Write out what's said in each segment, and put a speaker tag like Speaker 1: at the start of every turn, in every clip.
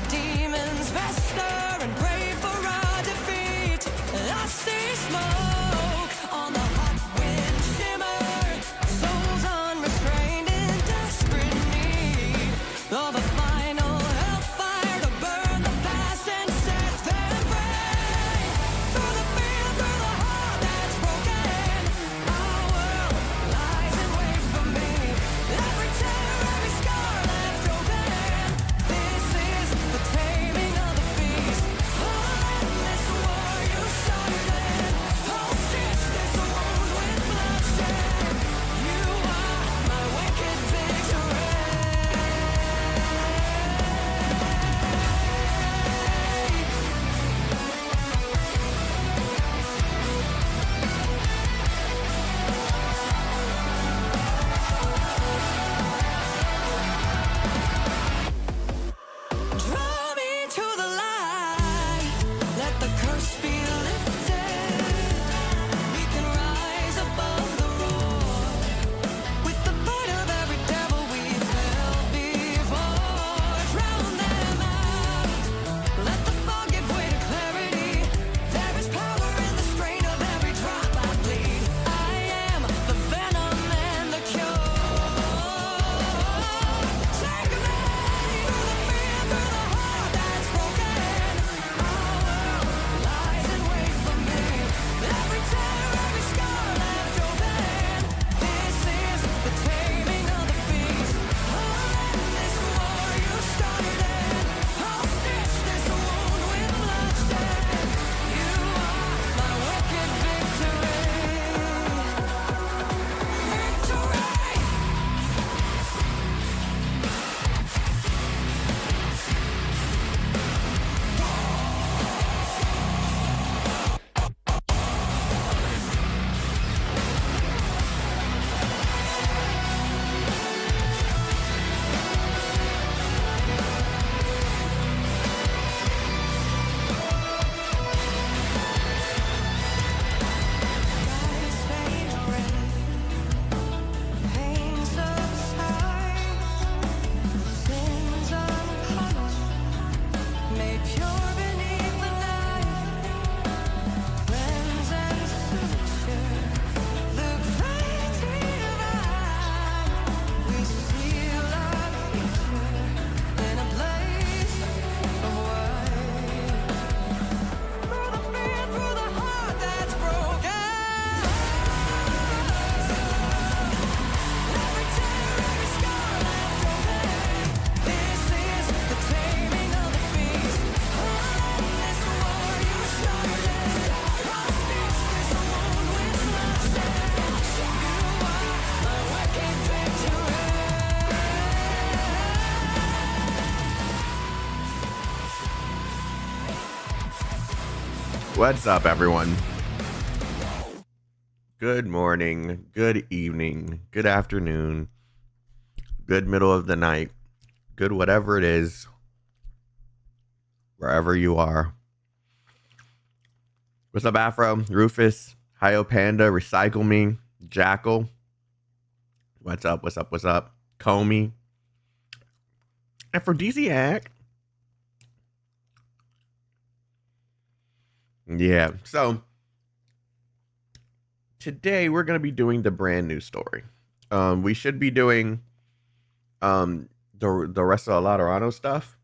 Speaker 1: demons fester and pray for our defeat. I see smoke on the hot wind shimmer, souls unrestrained in desperate need of a final hellfire to burn the past and set them free. Through the fear, through the heart that's broken, our world lies in wait for me. Every tear, every scar left open. This is the taming of the beast. Oh, endless war you started. Oh, stitch this wound with bloodshed. You are my wicked victory. Draw me to the light. Let the curse be lifted. We can rise above the roar with the bite of every devil we've held before. Drown them out. Let the fog give way to clarity. There is power in the strain of every drop I bleed. I am the venom and the cure. Take me through the fear, through the heart that's broken. Our world lies in wait for me. Every tear, every scar left open. This is the taming of the beast. Oh, endless war you started. I'll stitch this wound with bloodshed. You are my wicked victory. Pain subsides, sins unpunished, made pure beneath the knife. Friends and suture, the great divine. We seal our future in a blaze of white. Through the fear, through the heart that's broken. Every tear, every scar left open. This is the taming of the beast. Oh, endless war you started. I'll stitch this wound with bloodshed. You are my wicked victory.
Speaker 2: What's up, everyone? Good morning, good evening, good afternoon, good middle of the night, good whatever it is, wherever you are. What's up, Afro, Rufus, Hio Panda, Recycle Me, Jackal? What's up, what's up, what's up? Comey, Aphrodisiac. Yeah, so today we're going to be doing the brand new story. We should be doing the rest of the Laterano stuff,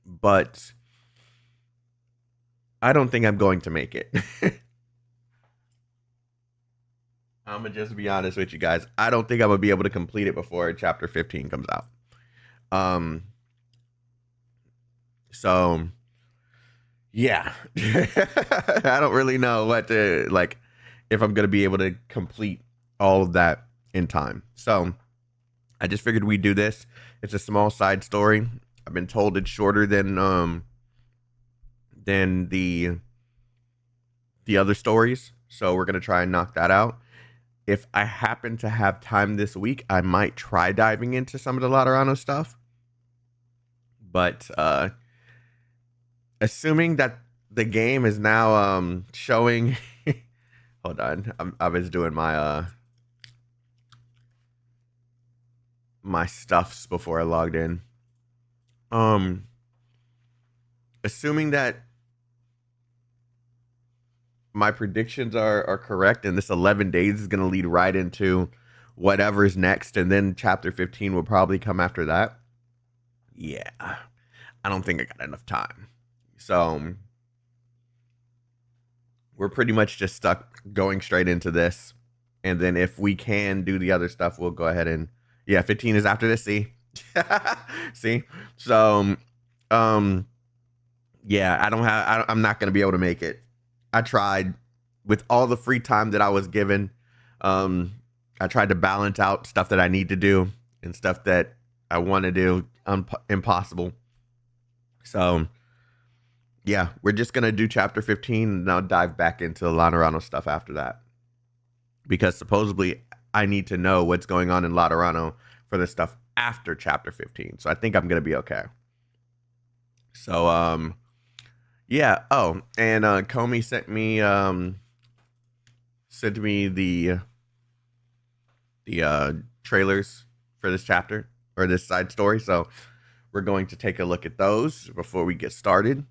Speaker 2: but I don't think I'm going to make it. I'm going to just be honest with you guys. I don't think I'm going to be able to complete it before chapter 15 comes out. So yeah, I don't really know what to, like, if I'm going to be able to complete all of that in time. So I just figured we'd do this. It's a small side story. I've been told it's shorter than the other stories. So we're going to try and knock that out. If I happen to have time this week, I might try diving into some of the Laterano stuff. But assuming that the game is now showing hold on, I was doing my my stuffs before I logged in. assuming that my predictions are correct and this 11 days is going to lead right into whatever's next, and then chapter 15 will probably come after that. Yeah, I don't think I got enough time. So we're pretty much just stuck going straight into this. And then if we can do the other stuff, we'll go ahead and, yeah, 15 is after this. See? See? So, yeah, I'm not going to be able to make it. I tried with all the free time that I was given. I tried to balance out stuff that I need to do and stuff that I want to do. Impossible. So, yeah, we're just going to do chapter 15 and I'll dive back into the Laterano stuff after that. Because supposedly I need to know what's going on in Laterano for the stuff after chapter 15. So I think I'm going to be okay. So, yeah. Oh, and Comey sent me the trailers for this chapter or this side story. So we're going to take a look at those before we get started.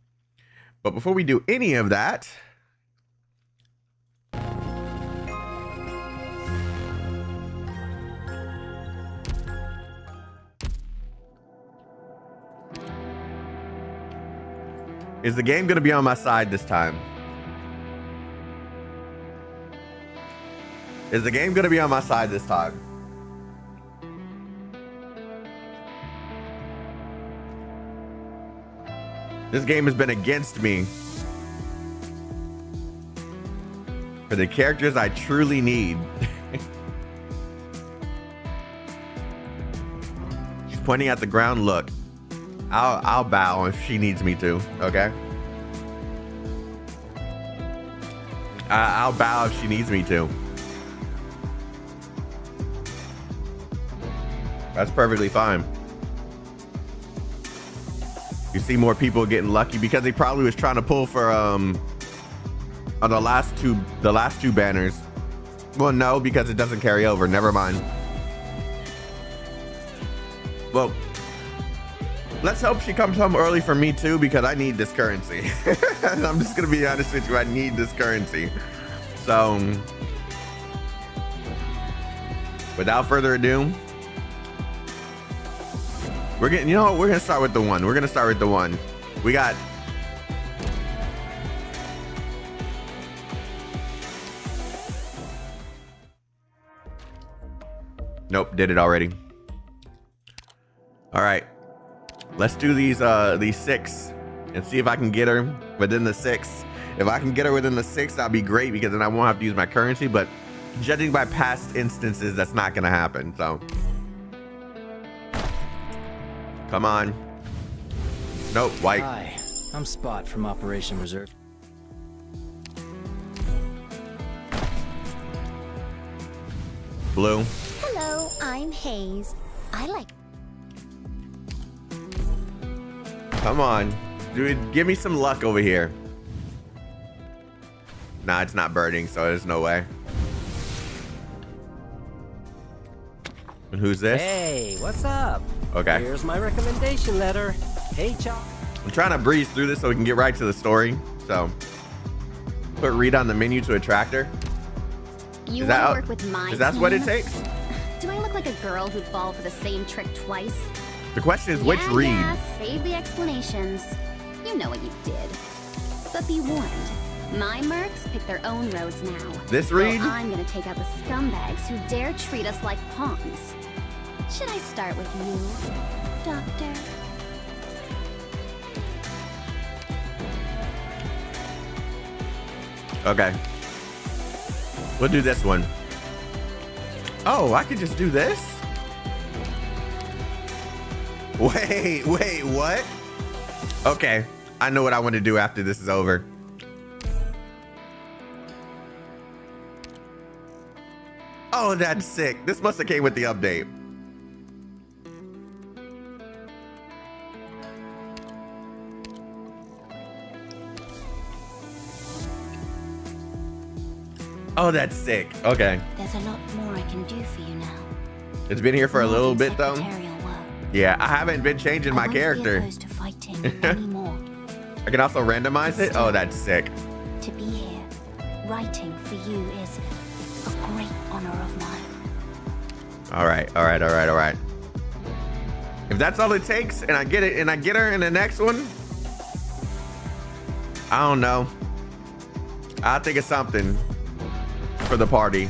Speaker 2: But before we do any of that, is the game going to be on my side this time? Is the game going to be on my side this time? This game has been against me for the characters I truly need. She's pointing at the ground. Look, I'll bow if she needs me to. Okay. I'll bow if she needs me to. That's perfectly fine. You see more people getting lucky because he probably was trying to pull for on the last two banners. Well, no, because it doesn't carry over. Never mind. Well, let's hope she comes home early for me too, because I need this currency. I'm just gonna be honest with you. I need this currency. So, without further ado, we're gonna start with the one. We're gonna start with the one. We got nope, did it already. All right, let's do these 6 and see if I can get her within the 6. If I can get her within the 6, that'd be great, because then I won't have to use my currency. But judging by past instances, that's not gonna happen. So. Come on. Nope, white.
Speaker 3: Hi, I'm Spot from Operation Reserve.
Speaker 2: Blue.
Speaker 4: Hello, I'm Hayes. I like...
Speaker 2: Come on. Dude, give me some luck over here. Nah, it's not burning, so there's no way. And who's this?
Speaker 3: Hey, what's up?
Speaker 2: Okay.
Speaker 3: Here's my recommendation letter. Hey, Chaotik.
Speaker 2: I'm trying to breeze through this so we can get right to the story. So, put read on the menu to attract her.
Speaker 4: You want to work with my
Speaker 2: Is that
Speaker 4: team?
Speaker 2: what it takes?
Speaker 4: Do I look like a girl who'd fall for the same trick twice?
Speaker 2: The question is which read?
Speaker 4: Yeah, save the explanations. You know what you did. But be warned, my mercs pick their own roads now.
Speaker 2: This read?
Speaker 4: So I'm gonna take out the scumbags who dare treat us like pawns. Should I start with you, Doctor?
Speaker 2: Okay. We'll do this one. Oh, I could just do this? Wait, what? Okay, I know what I want to do after this is over. Oh, that's sick. This must have came with the update. Oh, that's sick. Okay.
Speaker 4: There's a lot more I can do for you now.
Speaker 2: It's been here for a little bit though.
Speaker 4: Secretarial work.
Speaker 2: Yeah, I haven't been changing my
Speaker 4: I won't be
Speaker 2: character.
Speaker 4: opposed to fighting anymore.
Speaker 2: I can also randomize it. Oh, that's sick.
Speaker 4: To be here, writing for you is a great honor of mine.
Speaker 2: All right. If that's all it takes, and I get it, and I get her in the next one, I don't know. I'll think of something for the party.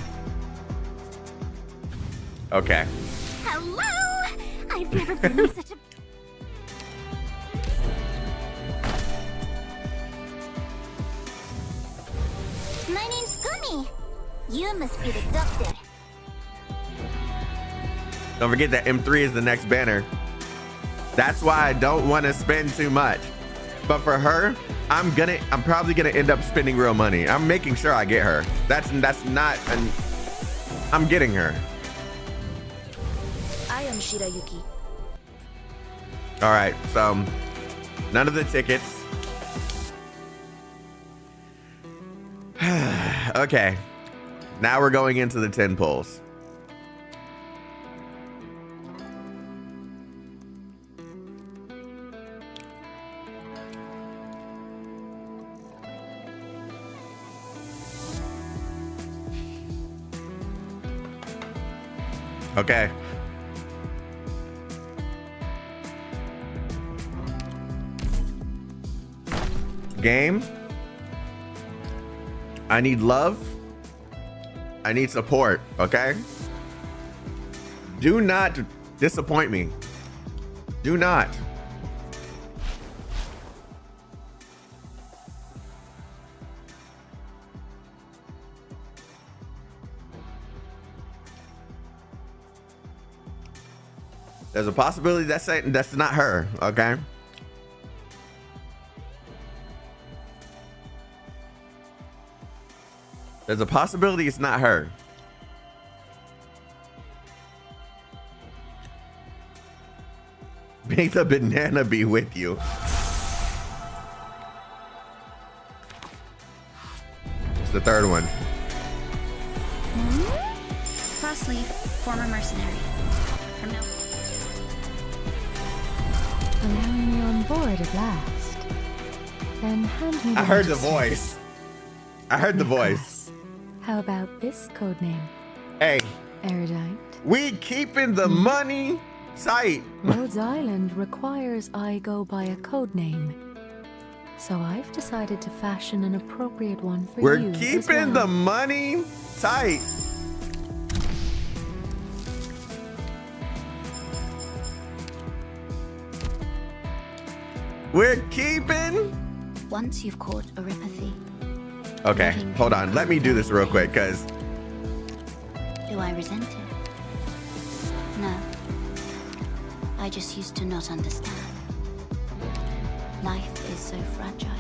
Speaker 2: Okay.
Speaker 4: Hello! I've never been in such a... My name's Gumi. You must be the doctor.
Speaker 2: Don't forget that M3 is the next banner. That's why I don't want to spend too much. But for her, I'm probably gonna end up spending real money. I'm making sure I get her. I'm getting her.
Speaker 4: I am Shirayuki.
Speaker 2: All right, so none of the tickets. Okay, now we're going into the 10 pulls. Okay. Game. I need love. I need support, okay? Do not disappoint me. Do not. There's a possibility that's not her, okay? There's a possibility it's not her. May the banana be with you. It's the third one.
Speaker 4: Crossleaf, former mercenary. From now.
Speaker 5: Allowing me on board at last. Then hand me
Speaker 2: I heard the
Speaker 5: register.
Speaker 2: voice. I heard the voice.
Speaker 5: Nicholas. How about this codename?
Speaker 2: Hey,
Speaker 5: Erudite.
Speaker 2: we keeping the money tight.
Speaker 5: Rhodes Island requires I go by a codename. So I've decided to fashion an appropriate one for
Speaker 2: We're
Speaker 5: you as
Speaker 2: keeping
Speaker 5: well.
Speaker 2: the money tight. We're keeping.
Speaker 4: Once you've caught Oripathy,
Speaker 2: Okay, hold on. Let me do this real quick, because
Speaker 4: do I resent it? No. I just used to not understand. Life is so fragile.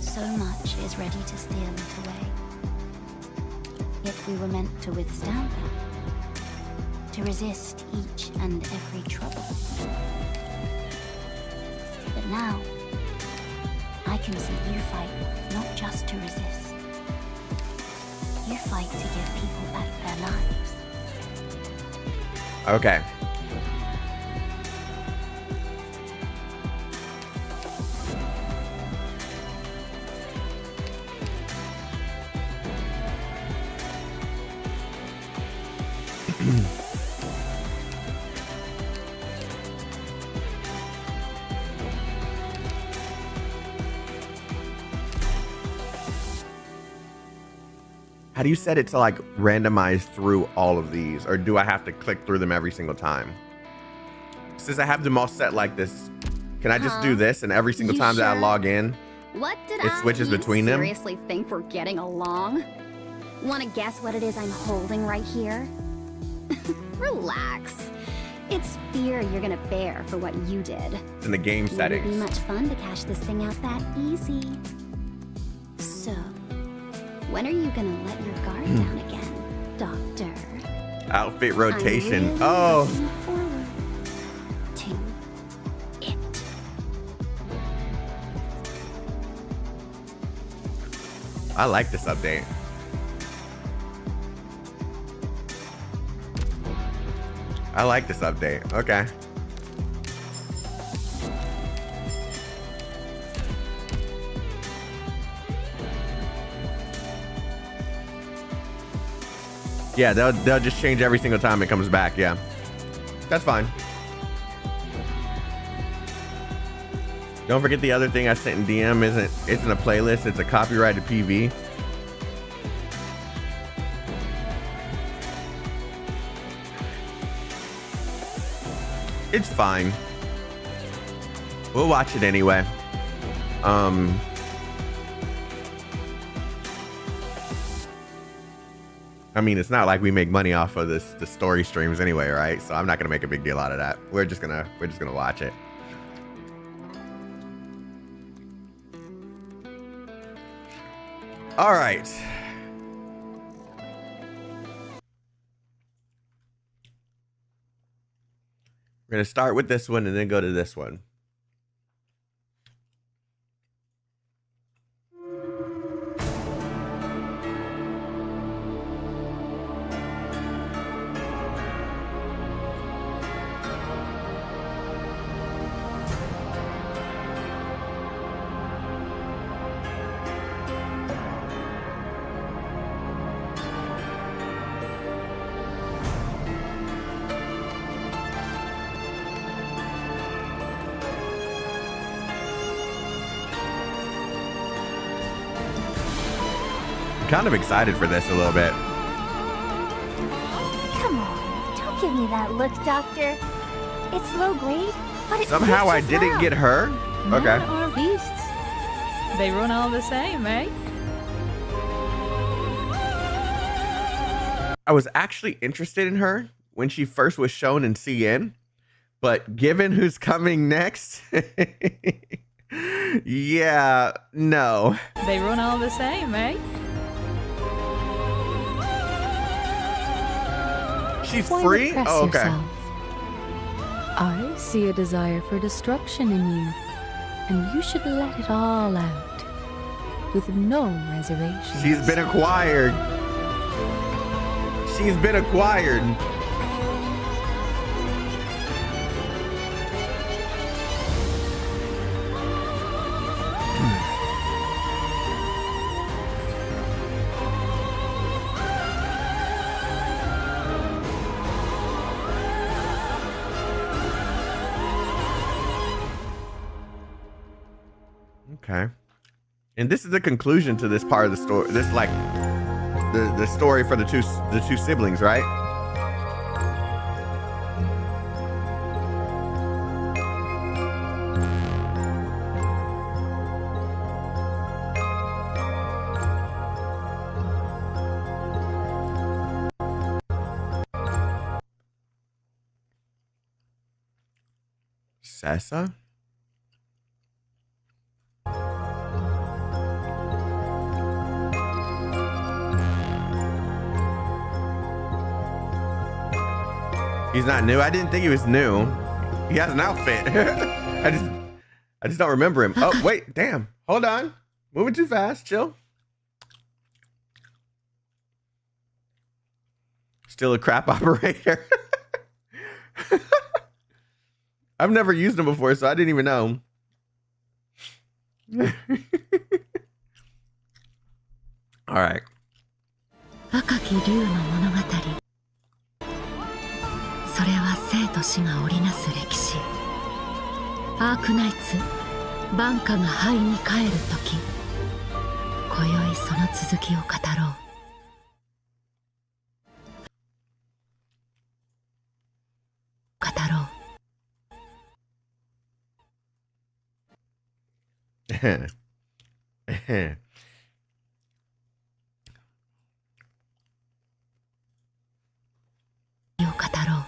Speaker 4: So much is ready to steal it away. Yet we were meant to withstand that. To resist each and every trouble. But now, I can see you fight not just to resist. You fight to give people back their lives.
Speaker 2: okay. How do you set it to like randomize through all of these, or do I have to click through them every single time? Since I have them all set like this, can I just do this and every single
Speaker 4: You
Speaker 2: time that I
Speaker 4: sure?
Speaker 2: log in?
Speaker 4: What did
Speaker 2: It switches between them?
Speaker 4: seriously think we're getting along? Want to guess what it is I'm holding right here? Relax. It's fear you're gonna bear for what you did.
Speaker 2: It's in the game
Speaker 4: Wouldn't be
Speaker 2: settings.
Speaker 4: much fun to cash this thing out that easy. So, when are you gonna let your guard down again, Doctor?
Speaker 2: Outfit
Speaker 4: I'm
Speaker 2: rotation.
Speaker 4: really
Speaker 2: Oh,
Speaker 4: looking forward to it.
Speaker 2: I like this update. I like this update. Okay. Yeah, they'll just change every single time it comes back. Yeah, that's fine. Don't forget the other thing I sent in DM isn't a playlist. It's a copyrighted PV. It's fine. We'll watch it anyway. I mean, it's not like we make money off of the story streams anyway, right? So I'm not gonna make a big deal out of that. We're just gonna watch it. All right. We're gonna start with this one and then go to this one. Kind of excited for this a little bit.
Speaker 4: Come on, don't give me that look, Doctor. It's low grade, but it
Speaker 2: Somehow I
Speaker 4: reaches
Speaker 2: didn't
Speaker 4: well.
Speaker 2: get her. Okay.
Speaker 6: Men are beasts. They run all the same, eh?
Speaker 2: I was actually interested in her when she first was shown in CN, but given who's coming next, yeah, no.
Speaker 6: They run all the same, eh?
Speaker 2: She's
Speaker 5: Why
Speaker 2: free?
Speaker 5: repress
Speaker 2: Oh, okay.
Speaker 5: yourself? I see a desire for destruction in you, and you should let it all out, with no reservations.
Speaker 2: She's been acquired. She's been acquired. Okay. And this is the conclusion to this part of the story. This like the story for the two siblings, right? Sessa? He's not new. I didn't think he was new. He has an outfit. I just don't remember him. Oh, wait, damn. Hold on. Moving too fast. Chill. Still a crap operator. I've never used him before, so I didn't even know. All right.
Speaker 7: 若き竜の物語。それは生と死が織りなす歴史。アークナイツ、万家が灰に帰る時。今宵その続きを語ろう。語ろう。語ろう。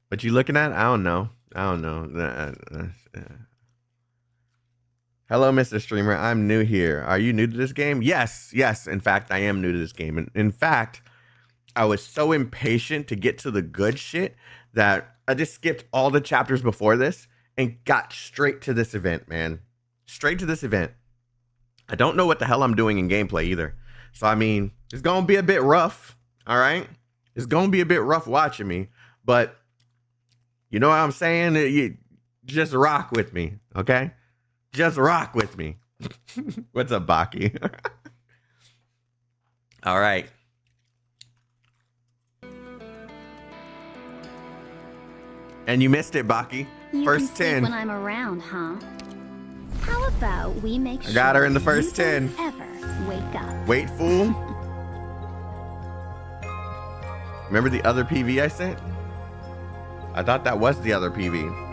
Speaker 2: What you looking at? I don't know. Hello, Mr. Streamer. I'm new here. Are you new to this game? Yes. In fact, I am new to this game. In fact, I was so impatient to get to the good shit that I just skipped all the chapters before this and got straight to this event, man. Straight to this event. I don't know what the hell I'm doing in gameplay either. So, I mean, it's going to be a bit rough. All right. It's going to be a bit rough watching me, but you know what I'm saying? You just rock with me. Okay. Just rock with me. What's up, Baki? All right. And you missed it, Baki.
Speaker 4: You
Speaker 2: First
Speaker 4: can sleep
Speaker 2: 10.
Speaker 4: when I'm around, huh? How about we make
Speaker 2: I got her in the
Speaker 4: sure
Speaker 2: first
Speaker 4: you
Speaker 2: 10.
Speaker 4: don't ever wake up?
Speaker 2: Wait, fool. Remember the other PV I sent? I thought that was the other PV.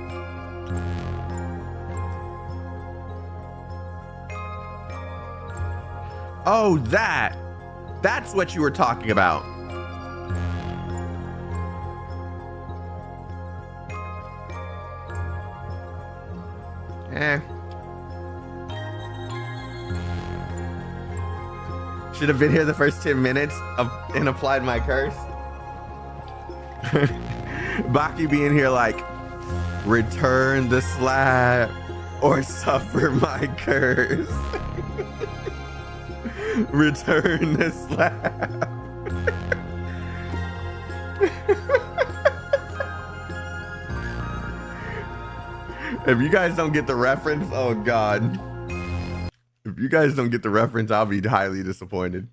Speaker 2: Oh, that's what you were talking about. Should have been here the first 10 minutes and applied my curse. Baki being here like, return the slab or suffer my curse. Return the slab. If you guys don't get the reference, oh God. If you guys don't get the reference, I'll be highly disappointed.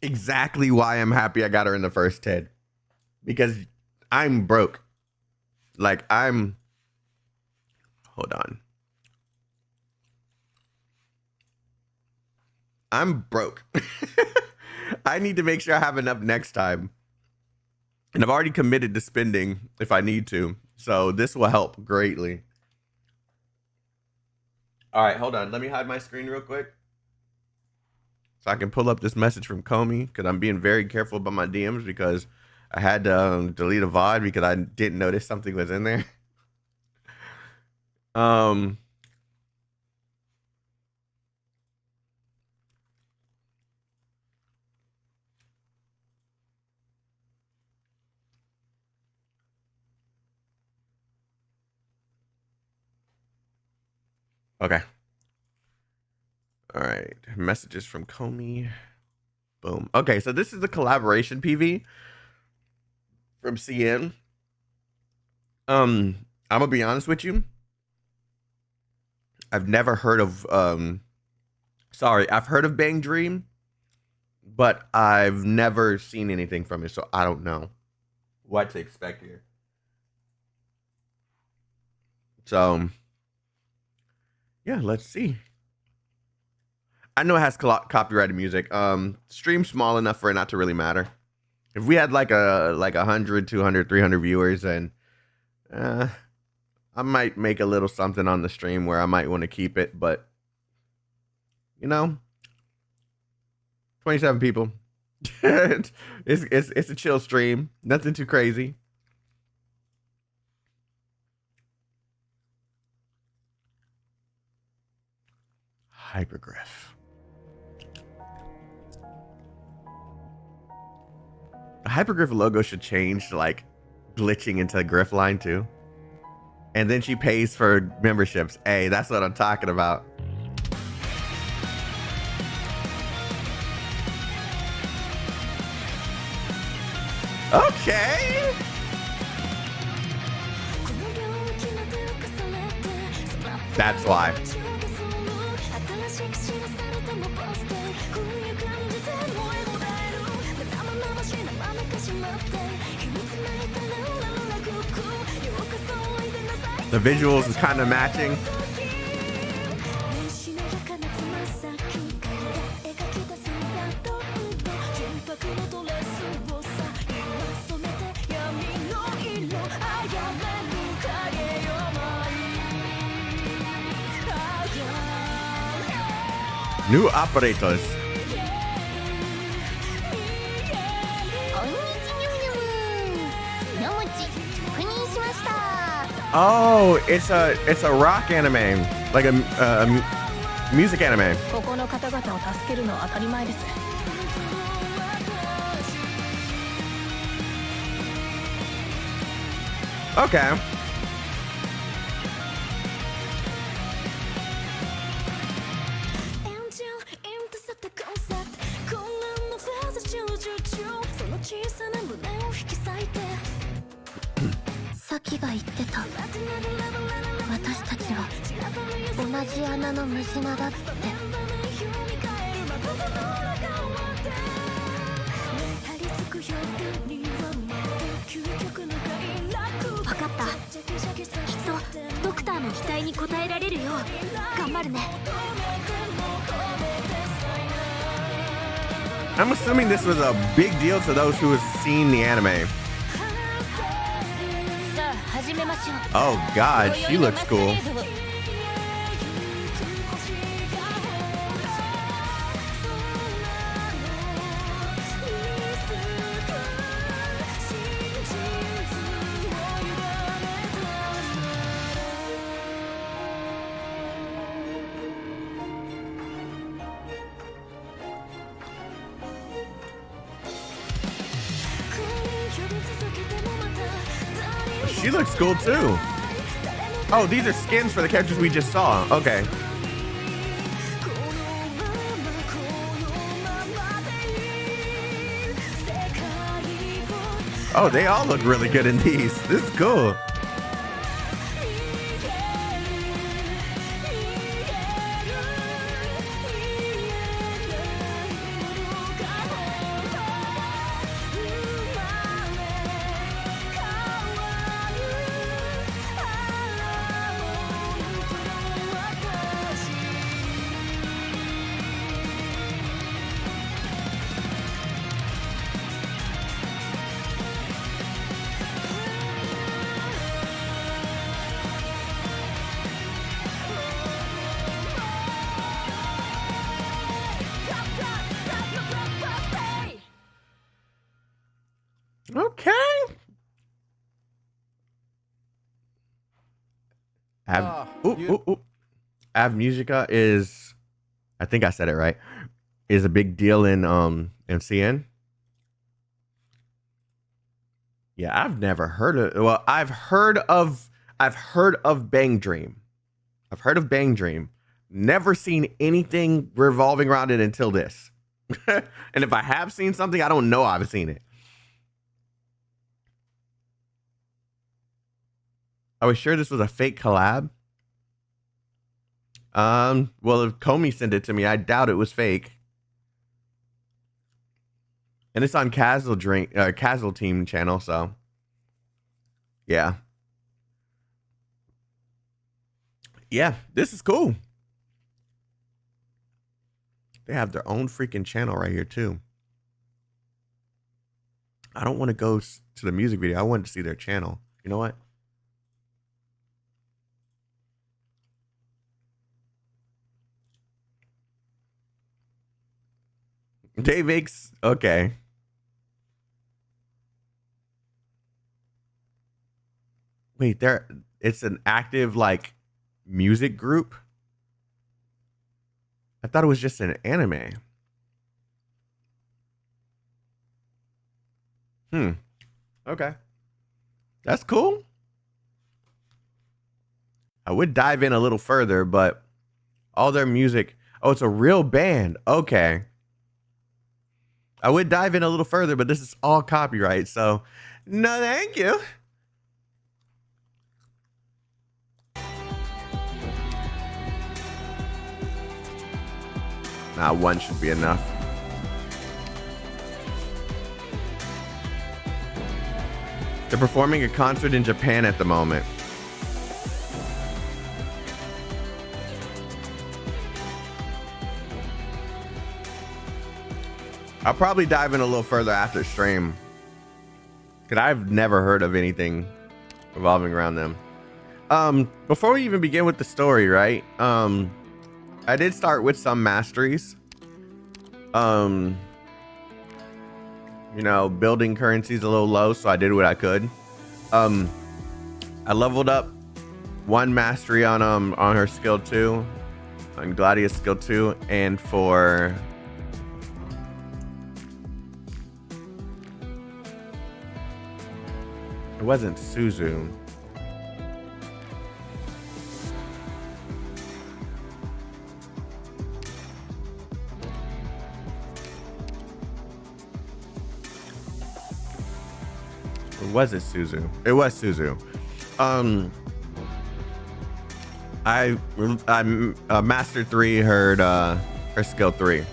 Speaker 2: Exactly why I'm happy I got her in the first 10. Because I'm broke. Like, hold on. I'm broke. I need to make sure I have enough next time. And I've already committed to spending if I need to. So this will help greatly. All right, hold on. Let me hide my screen real quick. So I can pull up this message from Comey. Because I'm being very careful about my DMs. Because I had to delete a VOD. Because I didn't notice something was in there. Okay. All right. Messages from Comey. Boom. Okay, so this is the collaboration PV from CN. I'm gonna be honest with you. I've never heard of I've heard of Bang Dream, but I've never seen anything from it, so I don't know what to expect here. So yeah, let's see. I know it has copyrighted music. Stream's small enough for it not to really matter. If we had like 100, 200, 300 viewers, then I might make a little something on the stream where I might want to keep it, but you know, 27 people. it's a chill stream. Nothing too crazy. Hypergriff. The Hypergriff logo should change to like glitching into a Griff line too. And then she pays for memberships. Hey, that's what I'm talking about. Okay. That's why. The visuals is kind of matching. New operators. Oh, it's a rock anime, like a music anime. Okay.
Speaker 4: 同じ穴の虫間だって。分かった。きっとドクターの期待に応えられるよう頑張るね。
Speaker 2: I'm assuming this was a big deal to those who have seen the anime.
Speaker 4: さあ始めましょう。
Speaker 2: Oh god, she looks cool. She looks cool too. Oh, these are skins for the characters we just saw. Okay. Oh, they all look really good in these. This is cool. Okay. Av Musica is, I think I said it right, is a big deal in MCN. Yeah, I've never heard of. Well, I've heard of Bang Dream. I've heard of Bang Dream. Never seen anything revolving around it until this. And if I have seen something, I don't know I've seen it. Are we sure this was a fake collab? Well, if Comey sent it to me, I doubt it was fake. And it's on Casual Team channel, so yeah. Yeah, this is cool. They have their own freaking channel right here too. I don't want to go to the music video. I wanted to see their channel. You know what? Dave X, okay. Wait, it's an active like music group? I thought it was just an anime. Okay. That's cool. I would dive in a little further, but all their music, oh, it's a real band. Okay. I would dive in a little further, but this is all copyright, so no thank you. Nah, one should be enough. They're performing a concert in Japan at the moment. I'll probably dive in a little further after stream, because I've never heard of anything revolving around them. Before we even begin with the story, right? I did start with some masteries. You know, building currency's a little low, so I did what I could. I leveled up one mastery on her skill 2, on Gladia's skill 2, and for it wasn't Suzu. Or was it Suzu? It was Suzu. I mastered 3, her skill 3.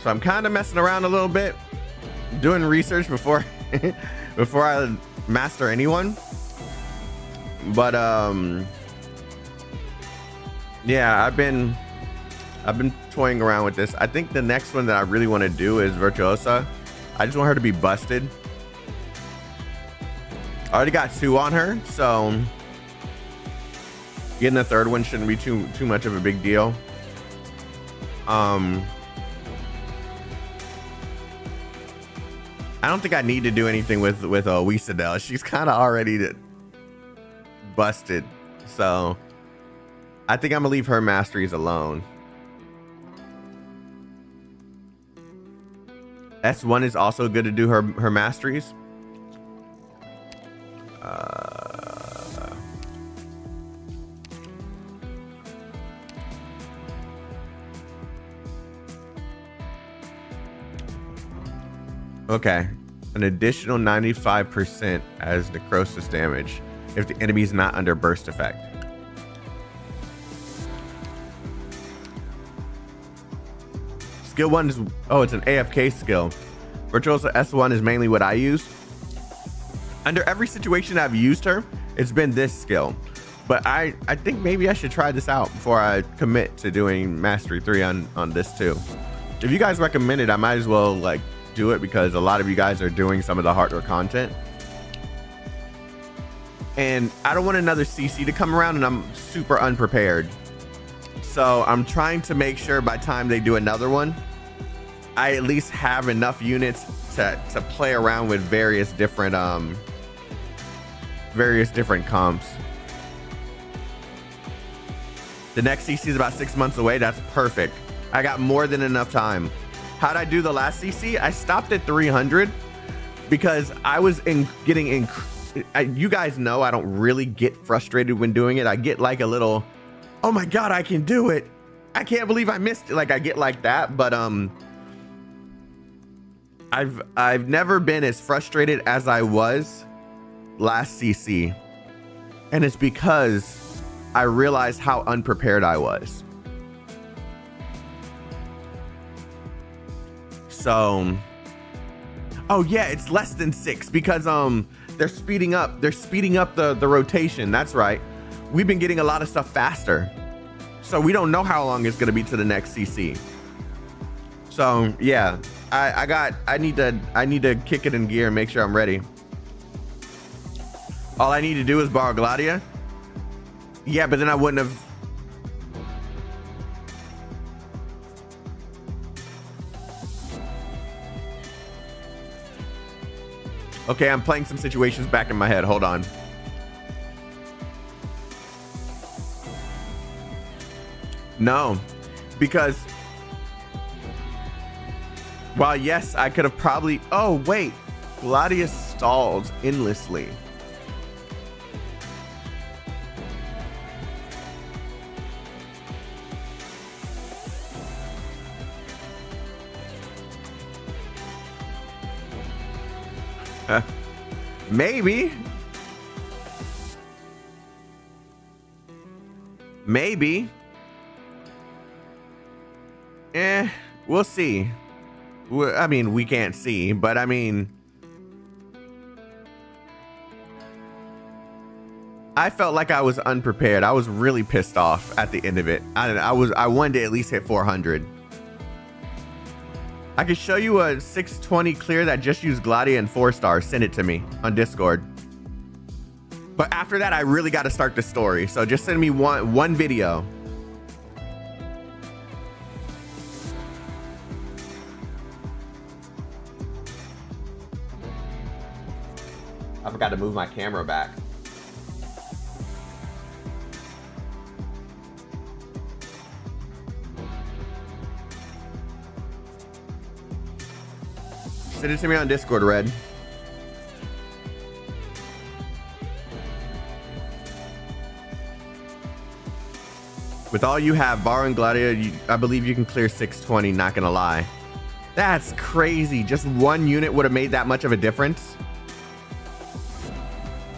Speaker 2: So I'm kind of messing around a little bit, doing research before before I master anyone. But yeah, I've been toying around with this. I think the next one that I really want to do is Virtuosa. I just want her to be busted. I already got 2 on her, so getting a 3rd one shouldn't be too much of a big deal. I don't think I need to do anything with Wisadel. She's kind of already busted, so I think I'm gonna leave her masteries alone. S1 is also good to do her masteries. Okay, an additional 95% as necrosis damage if the enemy is not under burst effect. Skill 1 is, oh, it's an AFK skill. Virtuosa S1 is mainly what I use. Under every situation I've used her, it's been this skill. But I think maybe I should try this out before I commit to doing Mastery 3 on this too. If you guys recommend it, I might as well like do it because a lot of you guys are doing some of the harder content. And I don't want another CC to come around and I'm super unprepared. So I'm trying to make sure by the time they do another one, I at least have enough units to play around with various different comps. The next CC is about 6 months away. That's perfect. I got more than enough time. How'd I do the last CC? I stopped at 300 because I was you guys know I don't really get frustrated when doing it. I get like a little, oh my God, I can do it. I can't believe I missed it. Like I get like that, but I've never been as frustrated as I was last CC. And it's because I realized how unprepared I was. So, oh yeah, it's less than 6 because they're speeding up the rotation. That's right. We've been getting a lot of stuff faster. So we don't know how long it's gonna be to the next CC. So yeah, I need to kick it in gear and make sure I'm ready. All I need to do is borrow Gladia. Yeah, but then I wouldn't have. Okay, I'm playing some situations back in my head. Hold on. No, because while yes, I could have probably. Oh wait, Gladia stalls endlessly. Maybe. We'll see. I mean, we can't see, but I mean, I felt like I was unprepared. I was really pissed off at the end of it. I wanted to at least hit 400. I could show you a 620 clear that just used Gladia and 4-star. Send it to me on Discord. But after that, I really got to start the story. So just send me one video. I forgot to move my camera back. Send it to me on Discord, Red. With all you have, borrowing Gladia, I believe you can clear 620, not gonna lie. That's crazy. Just one unit would have made that much of a difference.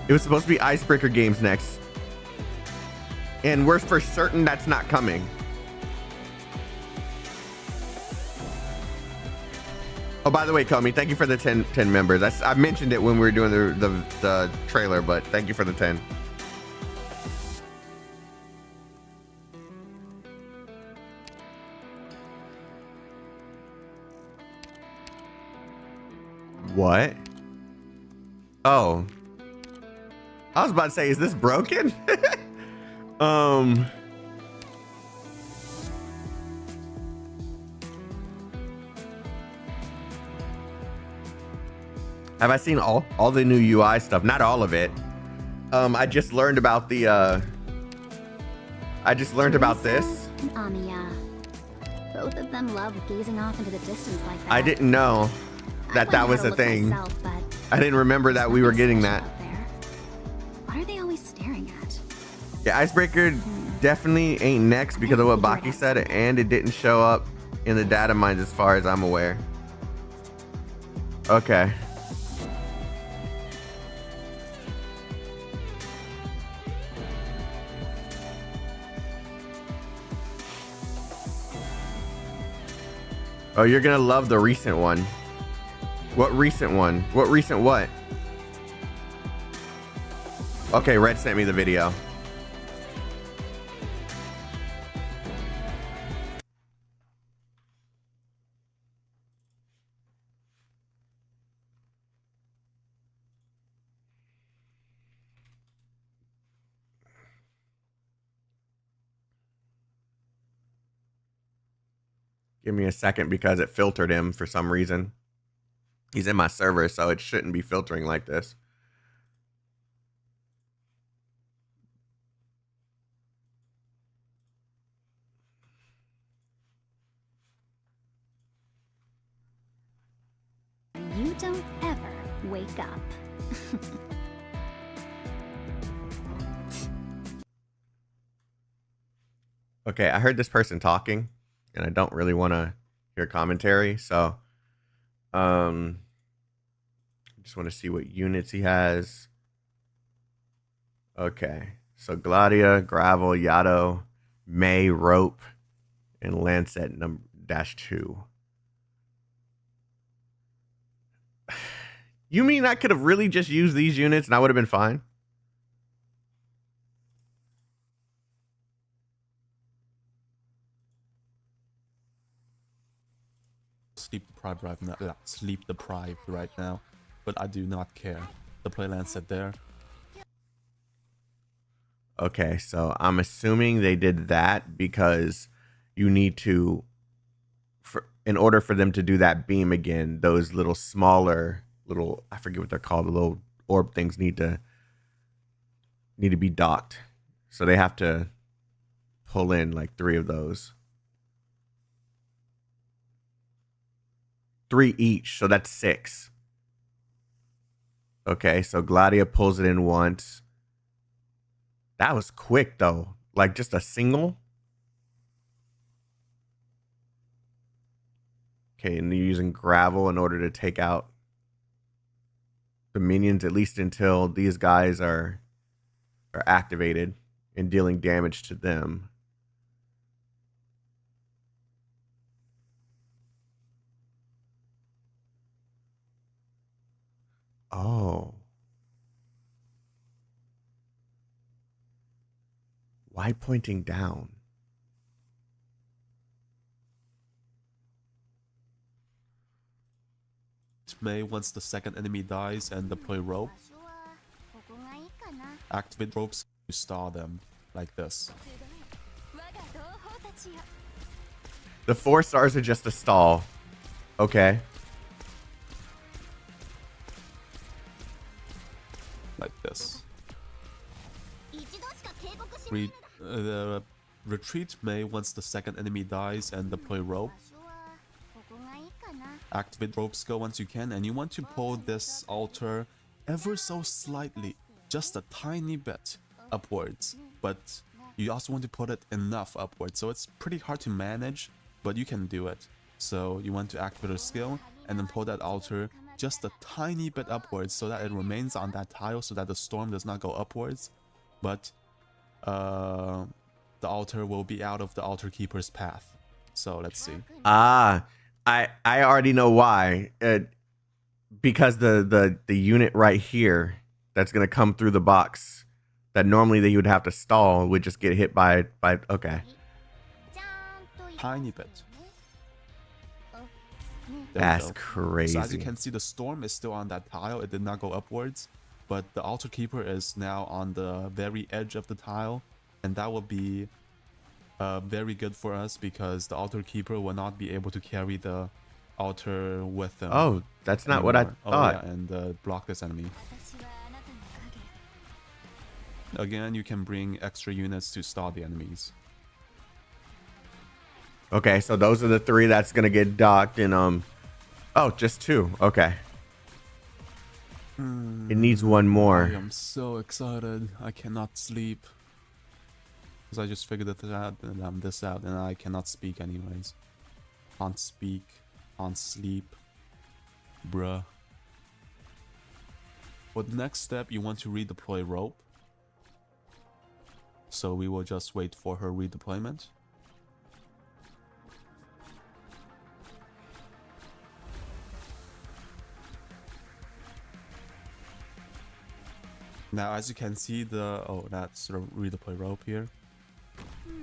Speaker 2: It was supposed to be Icebreaker games next. And we're for certain that's not coming. Oh, by the way, Comey, thank you for the 10 members. I mentioned it when we were doing the trailer, but thank you for the 10. What? Oh. I was about to say, is this broken? Have I seen all the new UI stuff? Not all of it. I just learned about the I just learned about this.
Speaker 4: And Amiya. Both of them love gazing off into the distance like that.
Speaker 2: I didn't know that was a thing. I didn't remember that we were getting that.
Speaker 4: What are they always staring at?
Speaker 2: Yeah, Icebreaker definitely ain't next because of what Baki said, and it didn't show up in the data mines as far as I'm aware. Okay. Oh, you're gonna love the recent one. What recent one? What recent what? Okay, Red sent me the video. Give me a second because it filtered him for some reason. He's in my server, so it shouldn't be filtering like this.
Speaker 4: You don't ever wake up.
Speaker 2: Okay, I heard this person talking, and I don't really want to hear commentary, so I just want to see what units he has. Okay, so Gladia, Gravel, Yato, May, Rope, and Lancet -2. You mean I could have really just used these units and I would have been fine?
Speaker 8: Sleep deprived right now, but I do not care. The play Lancet there.
Speaker 2: Okay, so I'm assuming they did that because you need to, in order for them to do that beam again, those little smaller little, I forget what they're called, the little orb things need to be docked. So they have to pull in like 3 of those. 3 each, so that's 6. Okay, so Gladia pulls it in once. That was quick though, like just a single. Okay, and you're using Gravel in order to take out the minions, at least until these guys are activated and dealing damage to them. Oh. Why pointing down?
Speaker 8: May, once the second enemy dies and deploy rope. Activate ropes to stall them like this.
Speaker 2: The 4 stars are just a stall. Okay.
Speaker 8: Like this. The retreat may once the second enemy dies and deploy rope. Activate rope skill once you can, and you want to pull this altar ever so slightly, just a tiny bit upwards, but you also want to put it enough upwards, so it's pretty hard to manage, but you can do it. So you want to activate a skill and then pull that altar just a tiny bit upwards so that it remains on that tile so that the storm does not go upwards, but the altar will be out of the altar keeper's path. So let's see.
Speaker 2: I already know why. Because the unit right here that's gonna come through the box that normally that you would have to stall would just get hit by okay.
Speaker 8: Tiny bit. There we
Speaker 2: That's
Speaker 8: go.
Speaker 2: crazy.
Speaker 8: So as you can see, the storm is still on that tile. It did not go upwards, but the altar keeper is now on the very edge of the tile, and that will be very good for us because the altar keeper will not be able to carry the altar with them.
Speaker 2: Oh, that's not what I
Speaker 8: anymore.
Speaker 2: thought.
Speaker 8: Oh, yeah, and block this enemy. Again, you can bring extra units to stall the enemies.
Speaker 2: Okay, so those are the 3 that's gonna get docked, and oh, just 2. Okay. It needs 1 more.
Speaker 8: I am so excited. I cannot sleep. Because I just figured this out, and I cannot speak anyways. Can't speak. Can't sleep. Bruh. For the next step, you want to redeploy rope. So we will just wait for her redeployment. Now, as you can see, that's the redeploy rope here.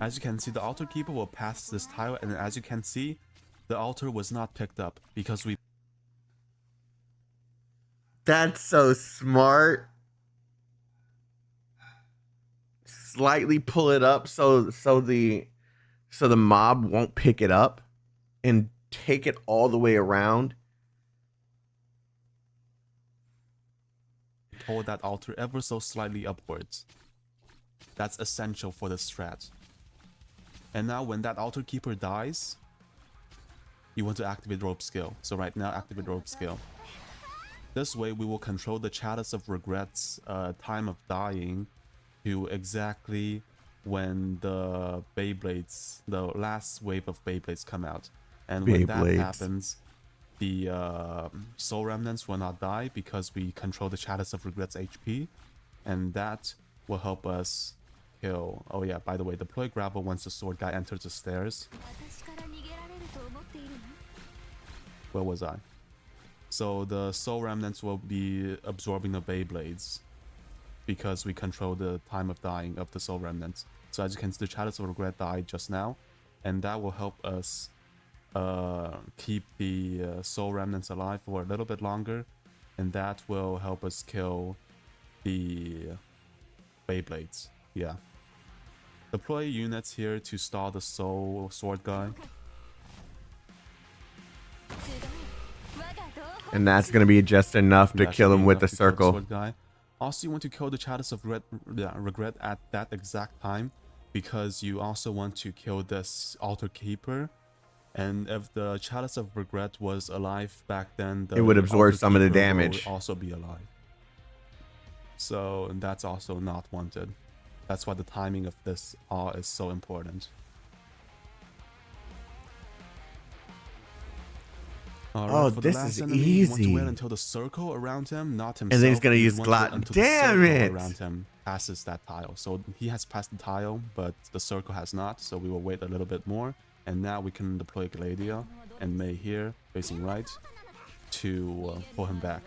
Speaker 8: As you can see, the altar keeper will pass this tile, and as you can see, the altar was not picked up because we.
Speaker 2: That's so smart. Slightly pull it up so the mob won't pick it up, and take it all the way around.
Speaker 8: Hold that altar ever so slightly upwards. That's essential for the strat. And now when that altar keeper dies, you want to activate rope skill. So right now, activate rope skill. This way we will control the Chalice of Regret's time of dying to exactly when the Beyblades, the last wave of Beyblades come out. And when that happens, the Soul Remnants will not die because we control the Chalice of Regret's HP. And that will help us kill... Oh yeah, by the way, deploy Gravel once the sword guy enters the stairs. Where was I? So the Soul Remnants will be absorbing the Beyblades because we control the time of dying of the Soul Remnants. So as you can see, the Chalice of Regret died just now, and that will help us keep the Soul Remnants alive for a little bit longer, and that will help us kill the Beyblades. Yeah. Deploy units here to stall the Soul Sword guy.
Speaker 2: And that's going to be just enough to kill him with the circle.
Speaker 8: Also, you want to kill the Chalice of Regret at that exact time, because you also want to kill this Altar Keeper. And if the Chalice of Regret was alive back then,
Speaker 2: it would absorb some of the damage.
Speaker 8: Would also be alive. So that's also not wanted. That's why the timing of this is so important.
Speaker 2: Oh, this is easy.
Speaker 8: You want to wait until the circle around him, not himself.
Speaker 2: And then he's gonna use Glot. Damn it!
Speaker 8: Around him passes that tile. So he has passed the tile, but the circle has not. So we will wait a little bit more. And now we can deploy Gladia and Mei here, facing right, to pull him back.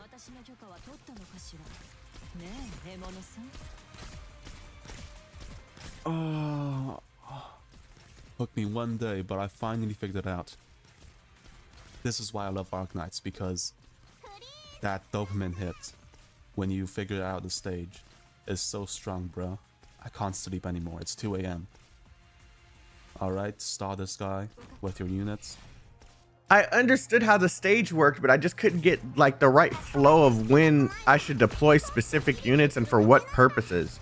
Speaker 8: Oh, took me one day, but I finally figured it out. This is why I love Arknights, because that dopamine hit when you figure out the stage is so strong, bro. I can't sleep anymore. It's 2 AM. Alright, start this guy with your units.
Speaker 2: I understood how the stage worked, but I just couldn't get like the right flow of when I should deploy specific units and for what purposes.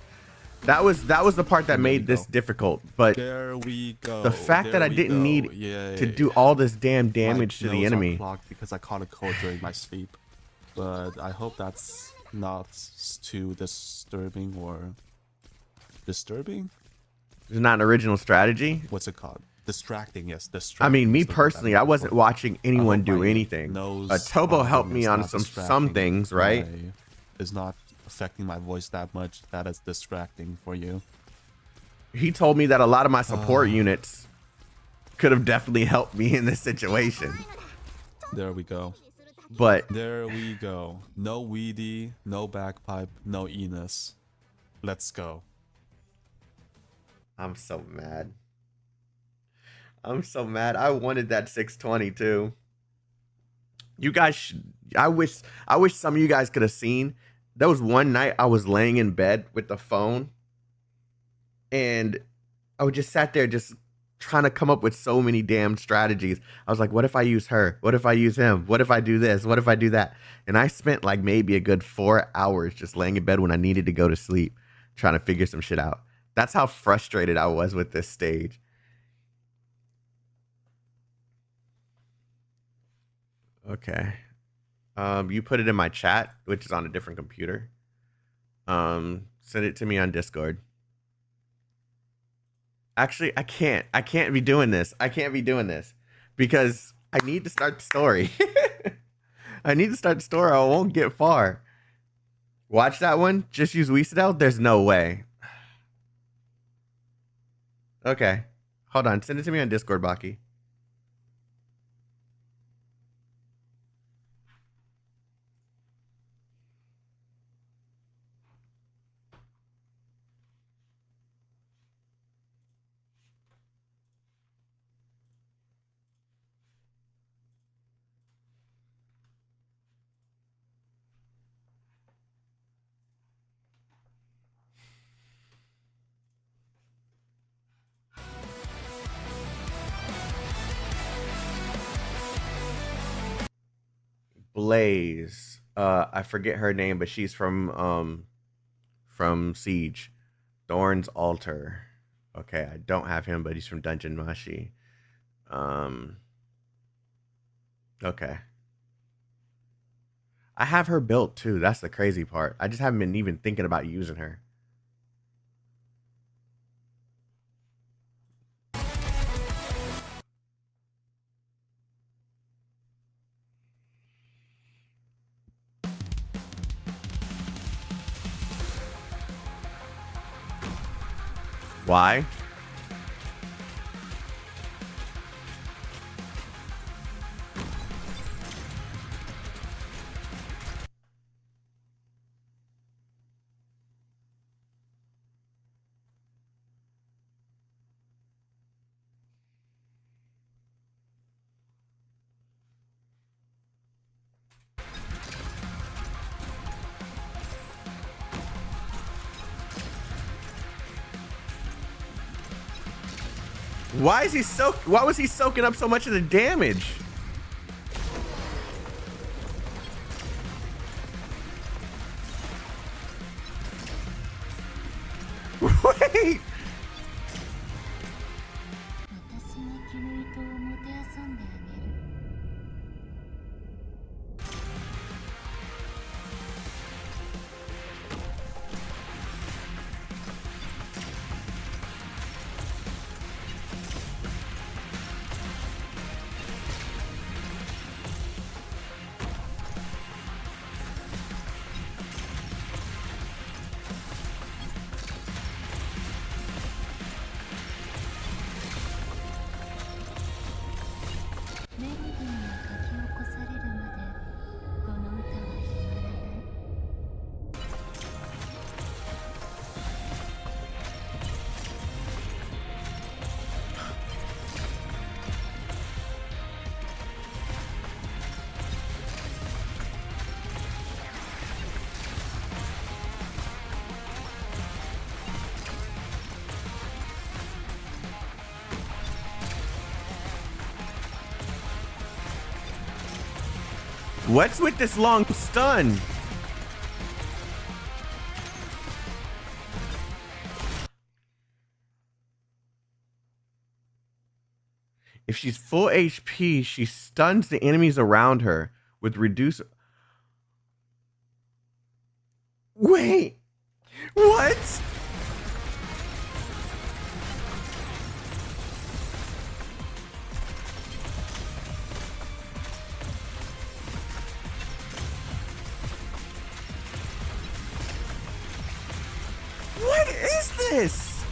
Speaker 2: That was the part that made this difficult. But
Speaker 8: there we go.
Speaker 2: The fact that I didn't need to do all this damn damage to the enemy.
Speaker 8: Because I caught a cold during my sleep. But I hope that's not too disturbing or disturbing.
Speaker 2: It's not an original strategy.
Speaker 8: What's it called? Distracting, yes. Distracting.
Speaker 2: I mean, me personally, I wasn't watching anyone do anything. Tobo helped me on some things, right?
Speaker 8: Is not affecting my voice that much. That is distracting for you.
Speaker 2: He told me that a lot of my support units could have definitely helped me in this situation.
Speaker 8: There we go.
Speaker 2: But
Speaker 8: There we go. No Weedy, no Bagpipe, no Enos. Let's go.
Speaker 2: I'm so mad. I'm so mad. I wanted that 620 too. You guys should, I wish some of you guys could have seen. There was one night I was laying in bed with the phone and I would just sat there just trying to come up with so many damn strategies. I was like, what if I use her? What if I use him? What if I do this? What if I do that? And I spent like maybe a good 4 hours just laying in bed when I needed to go to sleep, trying to figure some shit out. That's how frustrated I was with this stage. Okay. You put it in my chat, which is on a different computer. Send it to me on Discord. Actually, I can't. I can't be doing this. I can't be doing this because I need to start the story. I need to start the story or I won't get far. Watch that one. Just use Weesadel. There's no way. Okay. Hold on. Send it to me on Discord, Baki. Blaze. I forget her name, but she's from Siege. Thorn's Altar. Okay, I don't have him, but he's from Dungeon Mashi. Okay. I have her built too. That's the crazy part. I just haven't been even thinking about using her. Why? Why is he why was he soaking up so much of the damage? Wait. What's with this long stun? If she's full HP, she stuns the enemies around her with reduce. Wait, what? What is this?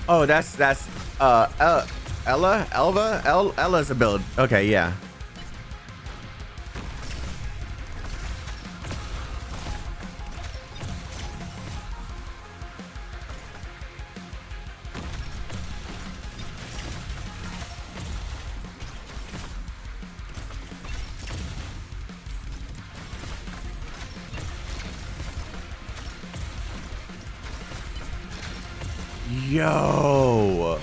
Speaker 2: Oh, that's Ella's a build. Okay, yeah. Yo.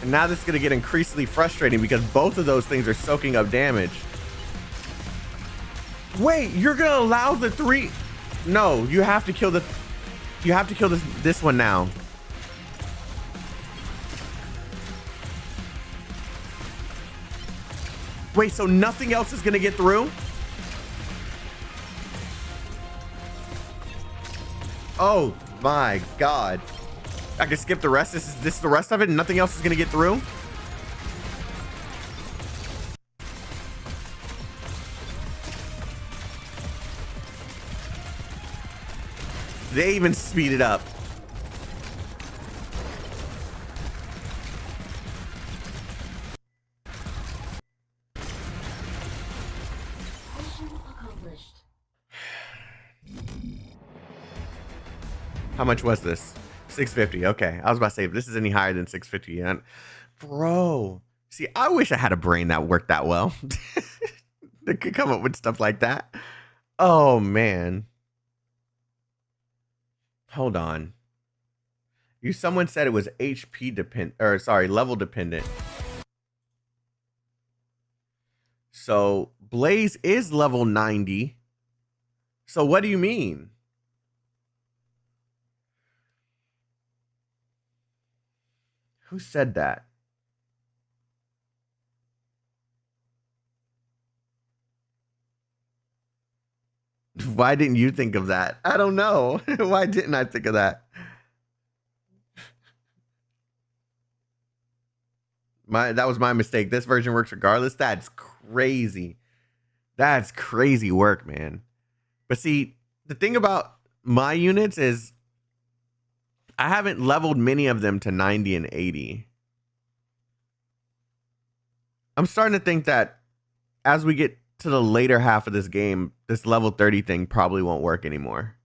Speaker 2: And now this is going to get increasingly frustrating because both of those things are soaking up damage. Wait, you're going to allow the 3? No, you have to kill this one now. Wait, so nothing else is going to get through? Oh my god. I can skip the rest. This is the rest of it and nothing else is going to get through? They even speed it up. How much was this? 650. Okay. I was about to say, if this is any higher than 650, and bro, see, I wish I had a brain that worked that well. That could come up with stuff like that. Oh, man. Hold on. Someone said it was HP dependent, or sorry, level dependent. So Blaze is level 90. So what do you mean? Who said that? Why didn't you think of that? I don't know. Why didn't I think of that? That was my mistake. This version works regardless. That's crazy. That's crazy work, man. But see, the thing about my units is I haven't leveled many of them to 90 and 80. I'm starting to think that as we get to the later half of this game, this level 30 thing probably won't work anymore.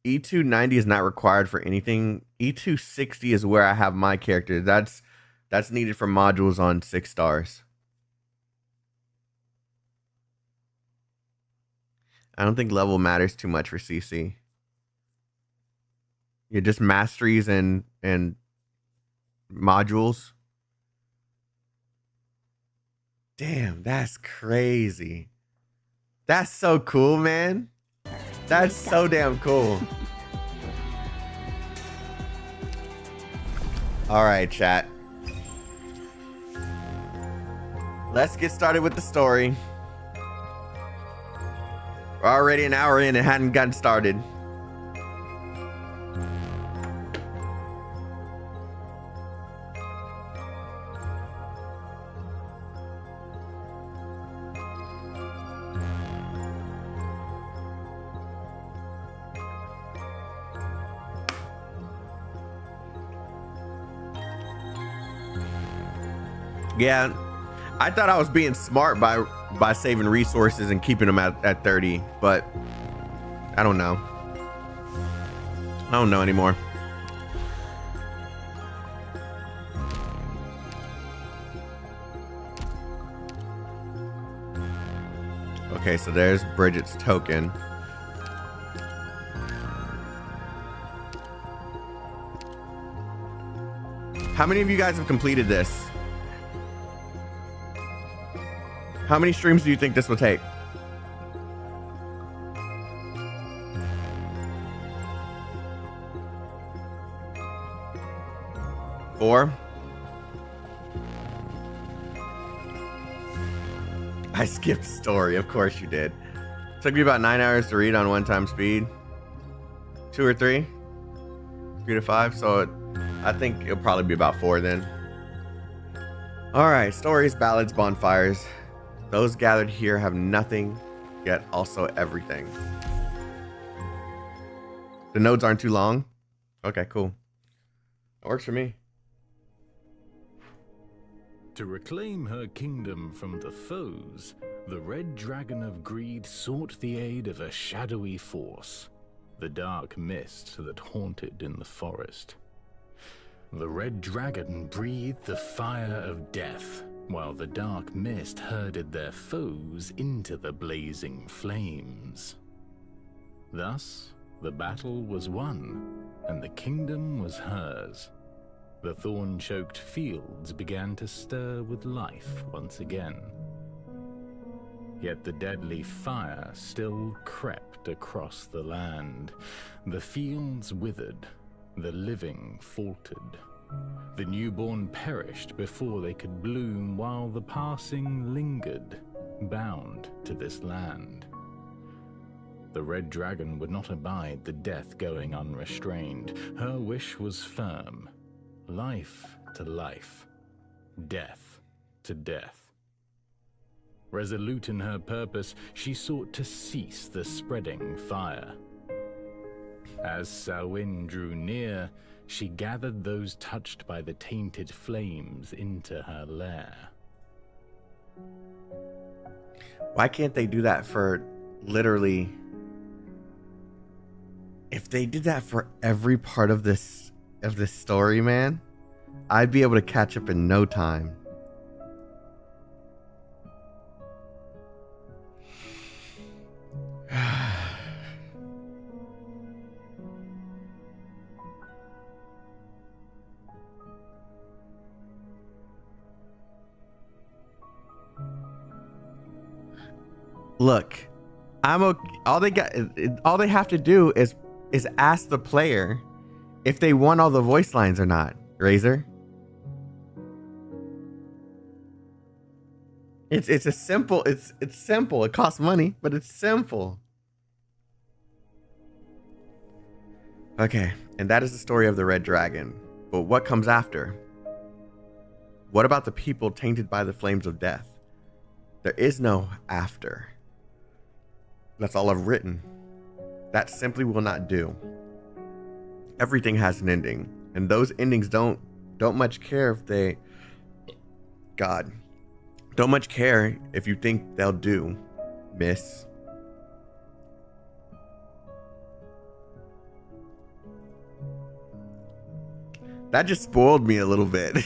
Speaker 2: E290 is not required for anything. E260 is where I have my character. That's needed for modules on 6 stars. I don't think level matters too much for CC. You're just masteries and modules. Damn, that's crazy. That's so cool, man. That's so damn cool. All right, chat. Let's get started with the story. We're already an hour in and hadn't gotten started. Yeah, I thought I was being smart by saving resources and keeping them at 30, but I don't know. I don't know anymore. Okay, so there's Bridget's token. How many of you guys have completed this? How many streams do you think this will take? 4. I skipped story. Of course you did. Took me about 9 hours to read on 1 time speed. 2 or 3? 3 to 5. So I think it'll probably be about 4 then. Alright, stories, ballads, bonfires. Those gathered here have nothing, yet also everything. The nodes aren't too long? Okay, cool. That works for me.
Speaker 9: To reclaim her kingdom from the foes, the Red Dragon of Greed sought the aid of a shadowy force, the dark mist that haunted in the forest. The Red Dragon breathed the fire of death, while the dark mist herded their foes into the blazing flames. Thus, the battle was won, and the kingdom was hers. The thorn-choked fields began to stir with life once again. Yet the deadly fire still crept across the land. The fields withered, the living faltered. The newborn perished before they could bloom, while the passing lingered, bound to this land. The Red Dragon would not abide the death going unrestrained. Her wish was firm. Life to life, death to death. Resolute in her purpose, she sought to cease the spreading fire. As Samhain drew near, she gathered those touched by the tainted flames into her lair.
Speaker 2: Why can't they do that for literally... If they did that for every part of this story, man, I'd be able to catch up in no time. Look, I'm okay. All they have to do is ask the player if they want all the voice lines or not, Razor. It's a simple, it's simple. It costs money, but it's simple. Okay, and that is the story of the Red Dragon. But what comes after? What about the people tainted by the flames of death? There is no after. That's all I've written. That simply will not do. Everything has an ending, and those endings don't much care if they... God. Don't much care if you think they'll do, miss. That just spoiled me a little bit.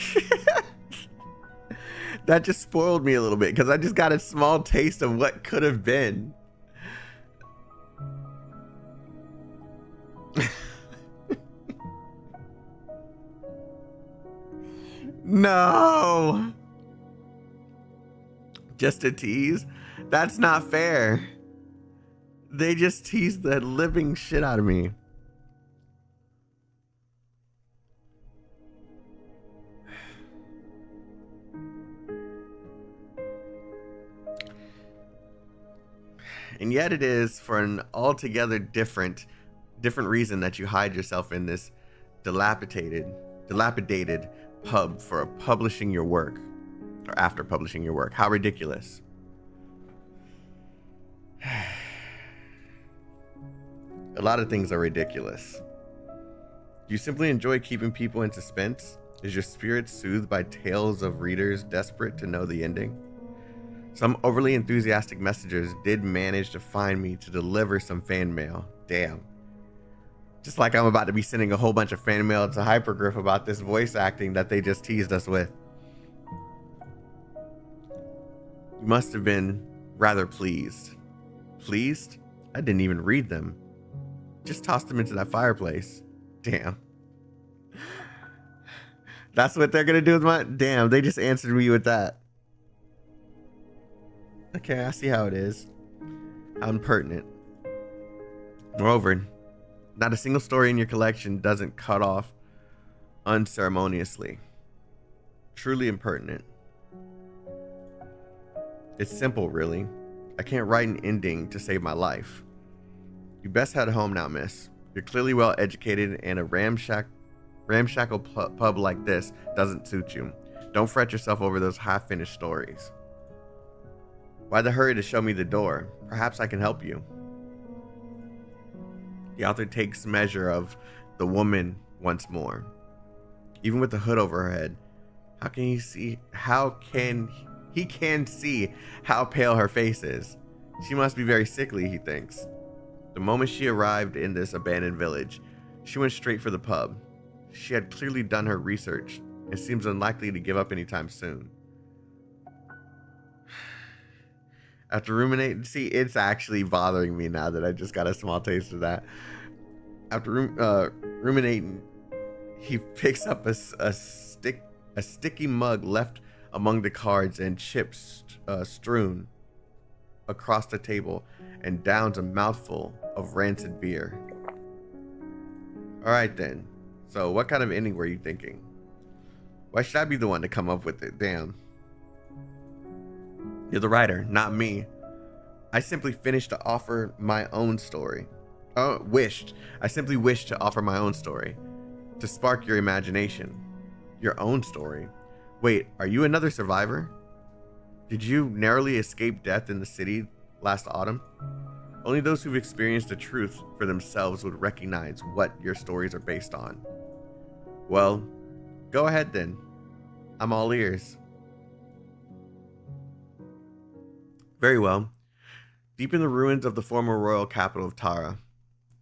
Speaker 2: That just spoiled me a little bit, because I just got a small taste of what could have been. No. Just a tease? That's not fair. They just teased the living shit out of me. And yet it is for an altogether different reason that you hide yourself in this dilapidated pub for publishing your work, or after publishing your work. How ridiculous. A lot of things are ridiculous. Do you simply enjoy keeping people in suspense? Is your spirit soothed by tales of readers desperate to know the ending? Some overly enthusiastic messengers did manage to find me to deliver some fan mail. Damn. Just like I'm about to be sending a whole bunch of fan mail to Hypergriff about this voice acting that they just teased us with. You must have been rather pleased. Pleased? I didn't even read them. Just tossed them into that fireplace. Damn. That's what they're gonna do with my... Damn, they just answered me with that. Okay, I see how it is. How impertinent. Moreover, not a single story in your collection doesn't cut off unceremoniously. Truly impertinent. It's simple, really. I can't write an ending to save my life. You best head home now, miss. You're clearly well educated, and a ramshackle pub like this doesn't suit you. Don't fret yourself over those half-finished stories. Why the hurry to show me the door? Perhaps I can help you. The author takes measure of the woman once more. Even with the hood over her head, how can he see how pale her face is? She must be very sickly, he thinks. The moment she arrived in this abandoned village, she went straight for the pub. She had clearly done her research and seems unlikely to give up anytime soon. After ruminating, see, it's actually bothering me now that I just got a small taste of that. After ruminating, he picks up a sticky mug left among the cards and chips strewn across the table, and downs a mouthful of rancid beer. All right then. So, what kind of ending were you thinking? Why should I be the one to come up with it? Damn. You're the writer, not me. I simply finished to offer my own story. I simply wished to offer my own story. To spark your imagination. Your own story. Wait, are you another survivor? Did you narrowly escape death in the city last autumn? Only those who've experienced the truth for themselves would recognize what your stories are based on. Well, go ahead then. I'm all ears. Very well. Deep in the ruins of the former royal capital of Tara,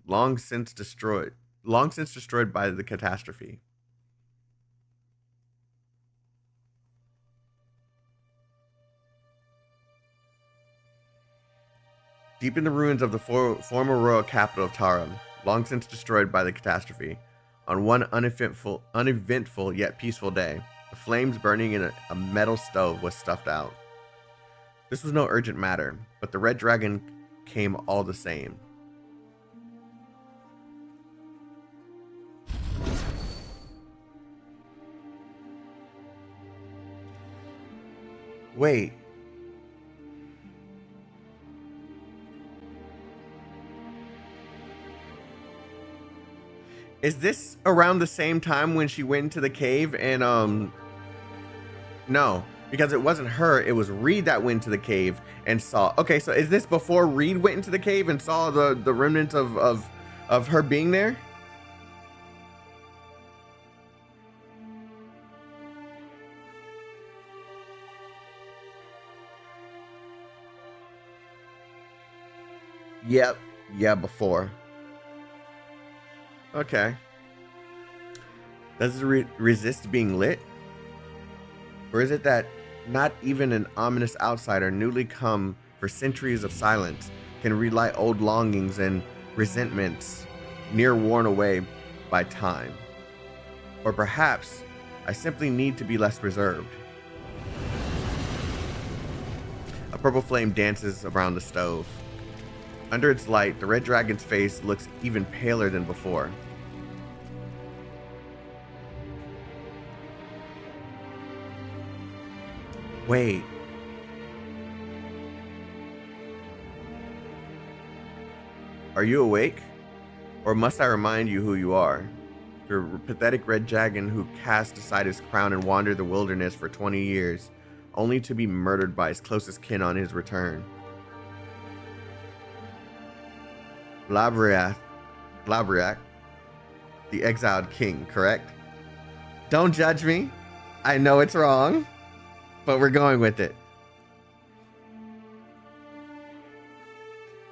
Speaker 2: long since destroyed by the catastrophe. Deep in the ruins of the former royal capital of Tara, long since destroyed by the catastrophe, on one uneventful yet peaceful day, the flames burning in a metal stove was stuffed out. This was no urgent matter, but the red dragon came all the same. Wait. Is this around the same time when she went into the cave and no, because it wasn't her, it was Reed that went to the cave and saw. Okay, so is this before Reed went into the cave and saw the remnants of her being there? Yep. Yeah, before. Okay. Does it resist being lit? Or is it that not even an ominous outsider newly come for centuries of silence can relight old longings and resentments near worn away by time? Or perhaps I simply need to be less reserved. A purple flame dances around the stove. Under its light, the red dragon's face looks even paler than before. Wait. Are you awake? Or must I remind you who you are? The pathetic red dragon who cast aside his crown and wandered the wilderness for 20 years, only to be murdered by his closest kin on his return. Glabriath, the exiled king, correct? Don't judge me. I know it's wrong, but we're going with it.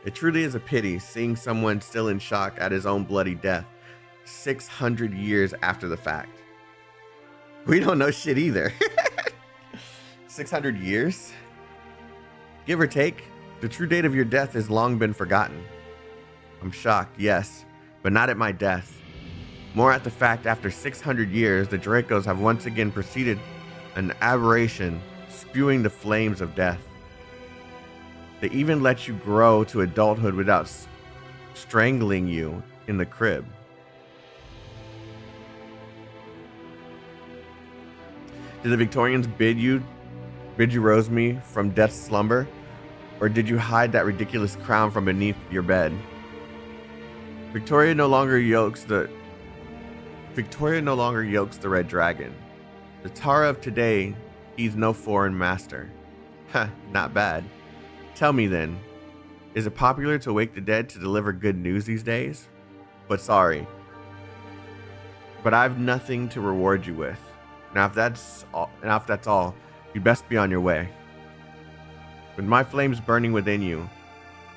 Speaker 2: It truly is a pity seeing someone still in shock at his own bloody death 600 years after the fact. We don't know shit either. 600 years? Give or take, the true date of your death has long been forgotten. I'm shocked, yes, but not at my death. More at the fact after 600 years, the Dracos have once again proceeded an aberration, spewing the flames of death. They even let you grow to adulthood without strangling you in the crib. Did the Victorians bid you Did you rouse me from death's slumber? Or did you hide that ridiculous crown from beneath your bed? Victoria no longer yokes the red dragon. The Tara of today, he's no foreign master. Huh, not bad. Tell me then, is it popular to wake the dead to deliver good news these days? But sorry, but I've nothing to reward you with. Now if that's all, you'd best be on your way. With my flames burning within you,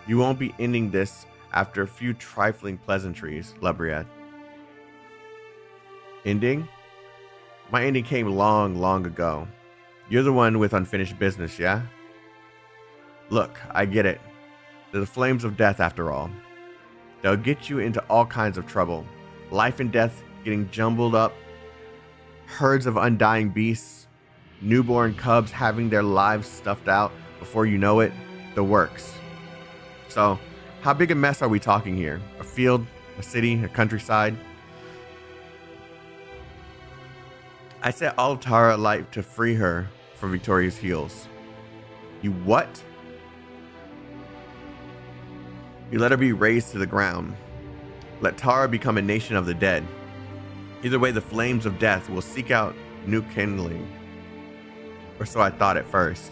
Speaker 2: you won't be ending this after a few trifling pleasantries, Lebriette. Ending? My ending came long, long ago. You're the one with unfinished business, yeah? Look, I get it. They're the flames of death after all. They'll get you into all kinds of trouble. Life and death getting jumbled up. Herds of undying beasts. Newborn cubs having their lives stuffed out. Before you know it, the works. So, how big a mess are we talking here? A field, a city, a countryside? I set all of Tara alight to free her from Victoria's heels. You what? You let her be razed to the ground. Let Tara become a nation of the dead. Either way, the flames of death will seek out new kindling. Or so I thought at first.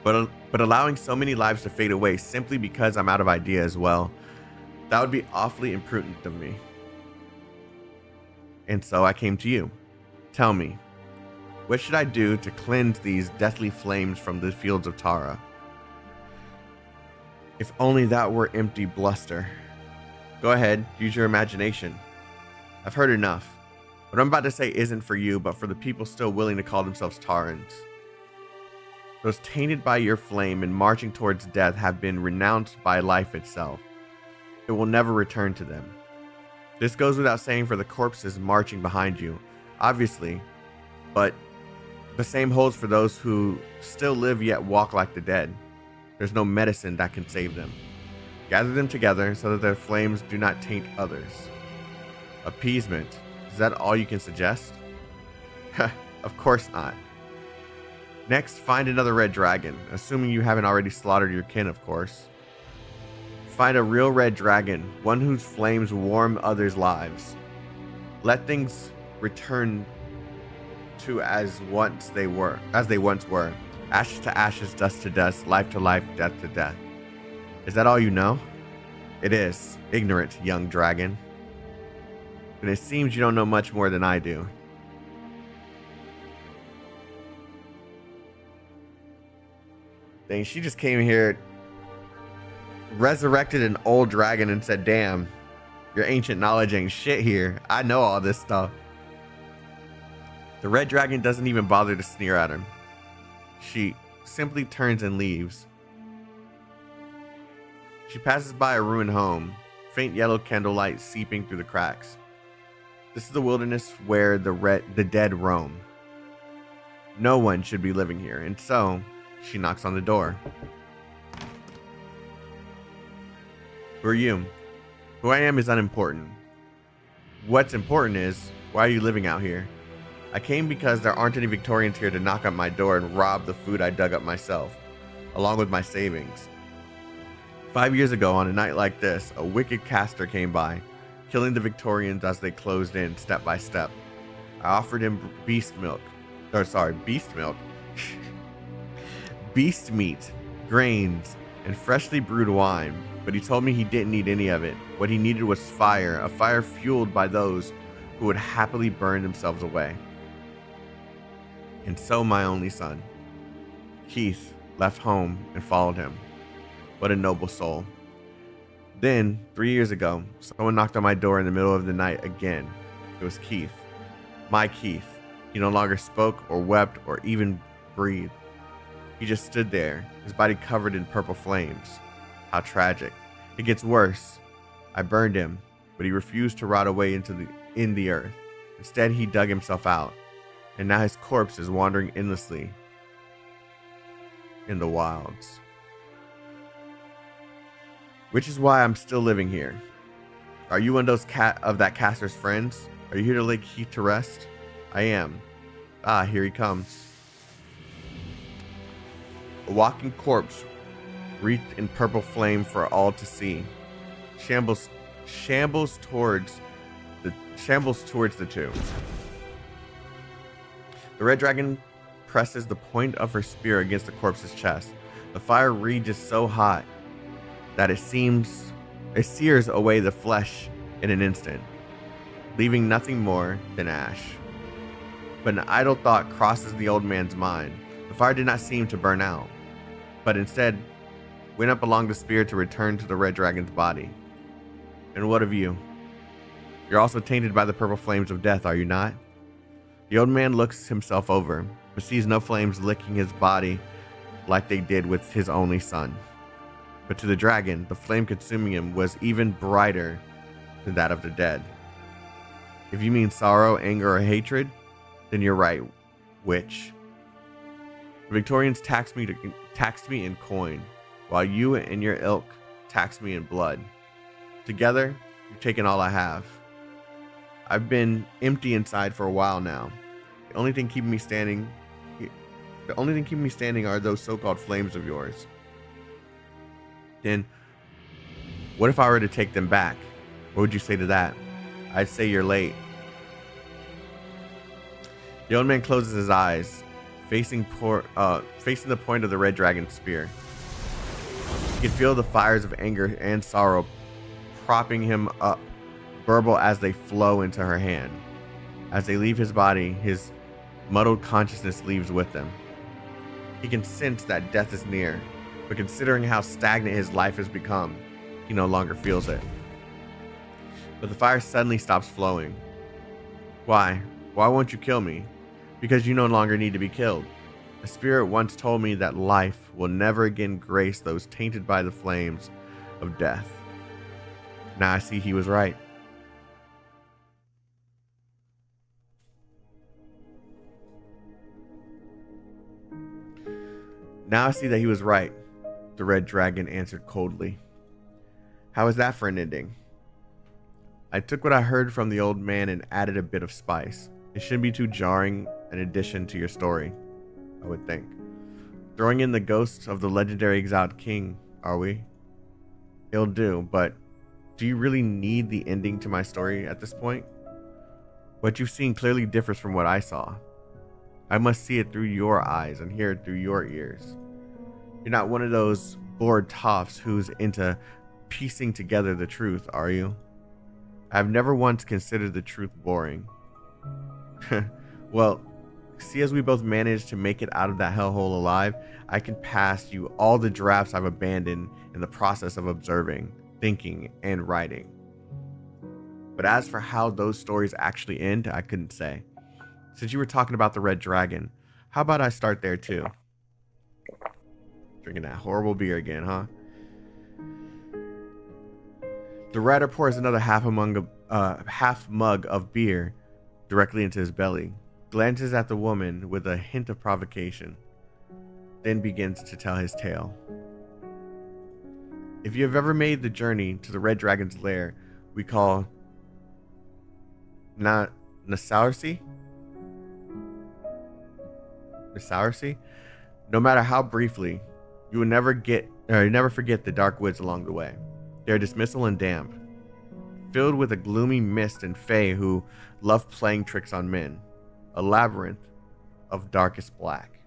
Speaker 2: But allowing so many lives to fade away simply because I'm out of ideas, well, that would be awfully imprudent of me. And so I came to you. Tell me, what should I do to cleanse these deathly flames from the fields of Tara? If only that were empty bluster. Go ahead, use your imagination. I've heard enough. What I'm about to say isn't for you, but for the people still willing to call themselves Tarans. Those tainted by your flame and marching towards death have been renounced by life itself. It will never return to them. This goes without saying for the corpses marching behind you, obviously, but the same holds for those who still live yet walk like the dead. There's no medicine that can save them. Gather them together so that their flames do not taint others. Appeasement. Is that all you can suggest? Of course not. Next, find another red dragon, assuming you haven't already slaughtered your kin, of course. Find a real red dragon, one whose flames warm others' lives. Let things return to as they once were. Ashes to ashes, dust to dust, life to life, death to death. Is that all you know? It is, ignorant young dragon. And it seems you don't know much more than I do. Dang, she just came here, resurrected an old dragon and said, damn, your ancient knowledge ain't shit here. I know all this stuff. The red dragon doesn't even bother to sneer at him. She simply turns and leaves. She passes by a ruined home, faint yellow candlelight seeping through the cracks. This is the wilderness where the dead roam. No one should be living here, and so she knocks on the door. Who are you? Who I am is unimportant. What's important is, why are you living out here? I came because there aren't any Victorians here to knock on my door and rob the food I dug up myself, along with my savings. 5 years ago, on a night like this, a wicked caster came by, killing the Victorians as they closed in step by step. I offered him beast milk, beast meat, grains, and freshly brewed wine, but he told me he didn't need any of it. What he needed was fire, a fire fueled by those who would happily burn themselves away. And so my only son, Keith, left home and followed him. What a noble soul. Then, 3 years ago, someone knocked on my door in the middle of the night again. It was Keith. My Keith. He no longer spoke or wept or even breathed. He just stood there, his body covered in purple flames. How tragic. It gets worse. I burned him, but he refused to rot away in the earth. Instead, he dug himself out, and now his corpse is wandering endlessly in the wilds. Which is why I'm still living here. Are you one of that caster's friends? Are you here to lay Keith to rest? I am. Ah, here he comes. A walking corpse, wreathed in purple flame for all to see, shambles towards the two. The red dragon presses the point of her spear against the corpse's chest. The fire rages so hot that it sears away the flesh in an instant, leaving nothing more than ash. But an idle thought crosses the old man's mind. The fire did not seem to burn out, but instead went up along the spear to return to the red dragon's body. And what of you? You're also tainted by the purple flames of death, are you not? The old man looks himself over, but sees no flames licking his body like they did with his only son. But to the dragon, the flame consuming him was even brighter than that of the dead. If you mean sorrow, anger, or hatred, then you're right. Which? The Victorians taxed me in coin, while you and your ilk taxed me in blood. Together, you've taken all I have. I've been empty inside for a while now. The only thing keeping me standing are those so-called flames of yours. Then, what if I were to take them back? What would you say to that? I'd say you're late. The old man closes his eyes, facing the point of the red dragon's spear. He can feel the fires of anger and sorrow propping him up, burble as they flow into her hand. As they leave his body, his muddled consciousness leaves with them. He can sense that death is near, but considering how stagnant his life has become, he no longer feels it. But the fire suddenly stops flowing. Why? Why won't you kill me? Because you no longer need to be killed. A spirit once told me that life will never again grace those tainted by the flames of death. Now I see he was right. Now I see that he was right, the red dragon answered coldly. How is that for an ending? I took what I heard from the old man and added a bit of spice. It shouldn't be too jarring an addition to your story, I would think. Throwing in the ghosts of the legendary exiled king, are we? It'll do, but do you really need the ending to my story at this point? What you've seen clearly differs from what I saw. I must see it through your eyes and hear it through your ears. You're not one of those bored toffs who's into piecing together the truth, are you? I've never once considered the truth boring. Well, see, as we both managed to make it out of that hellhole alive, I can pass you all the drafts I've abandoned in the process of observing, thinking, and writing. But as for how those stories actually end, I couldn't say. Since you were talking about the red dragon, how about I start there too? Drinking that horrible beer again, huh? The writer pours another half mug of beer directly into his belly, glances at the woman with a hint of provocation, then begins to tell his tale. If you have ever made the journey to the red dragon's lair we call Nasaursea, no matter how briefly, you will never forget the dark woods along the way. They are dismissal and damp, filled with a gloomy mist and fae who love playing tricks on men, a labyrinth of darkest black.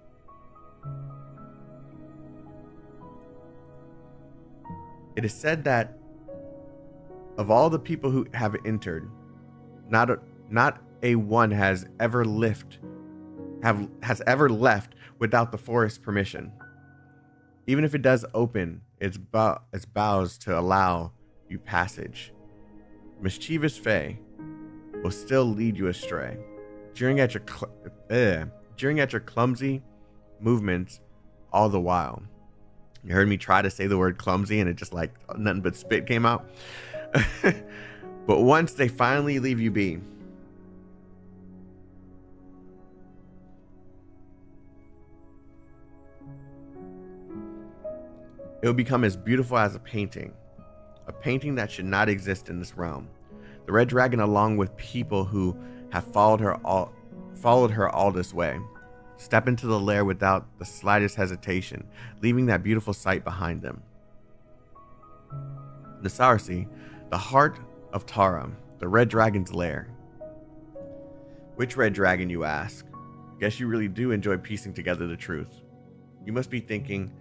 Speaker 2: It is said that of all the people who have entered, not a one has ever left without the forest's permission. Even if it does open its boughs to allow you passage, mischievous fae will still lead you astray, jeering at your clumsy movements all the while. You heard me try to say the word clumsy and it just like nothing but spit came out. But once they finally leave you be, it will become as beautiful as a painting that should not exist in this realm. The red dragon, along with people who have followed her all this way, step into the lair without the slightest hesitation, leaving that beautiful sight behind them. Nasarsi, the heart of Tara, the red dragon's lair. Which red dragon, you ask? Guess you really do enjoy piecing together the truth. You must be thinking,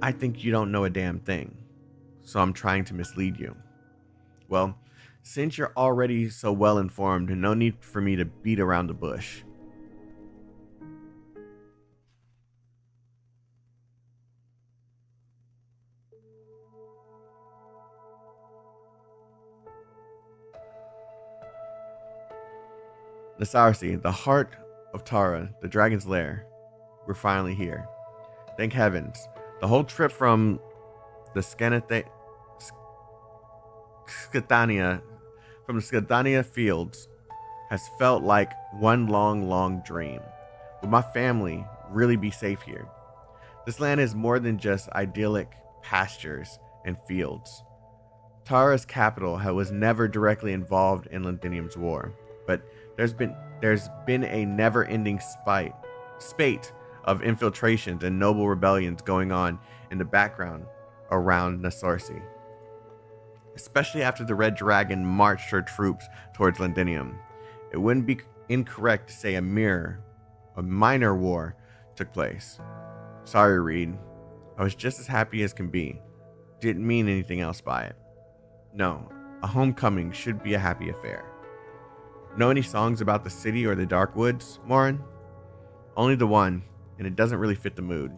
Speaker 2: I think you don't know a damn thing, so I'm trying to mislead you. Well, since you're already so well informed, no need for me to beat around the bush. Nasarsi, the heart of Tara, the dragon's lair. We're finally here. Thank heavens. The whole trip from the Skithania fields has felt like one long dream. Would my family really be safe here? This land is more than just idyllic pastures and fields. Tara's capital was never directly involved in Londinium's war, but there's been a never-ending spate of infiltrations and noble rebellions going on in the background around Nasarsi. Especially after the Red Dragon marched her troops towards Londinium. It wouldn't be incorrect to say a minor war took place. Sorry, Reed. I was just as happy as can be. Didn't mean anything else by it. No, a homecoming should be a happy affair. Know any songs about the city or the dark woods, Morin? Only the one, and it doesn't really fit the mood.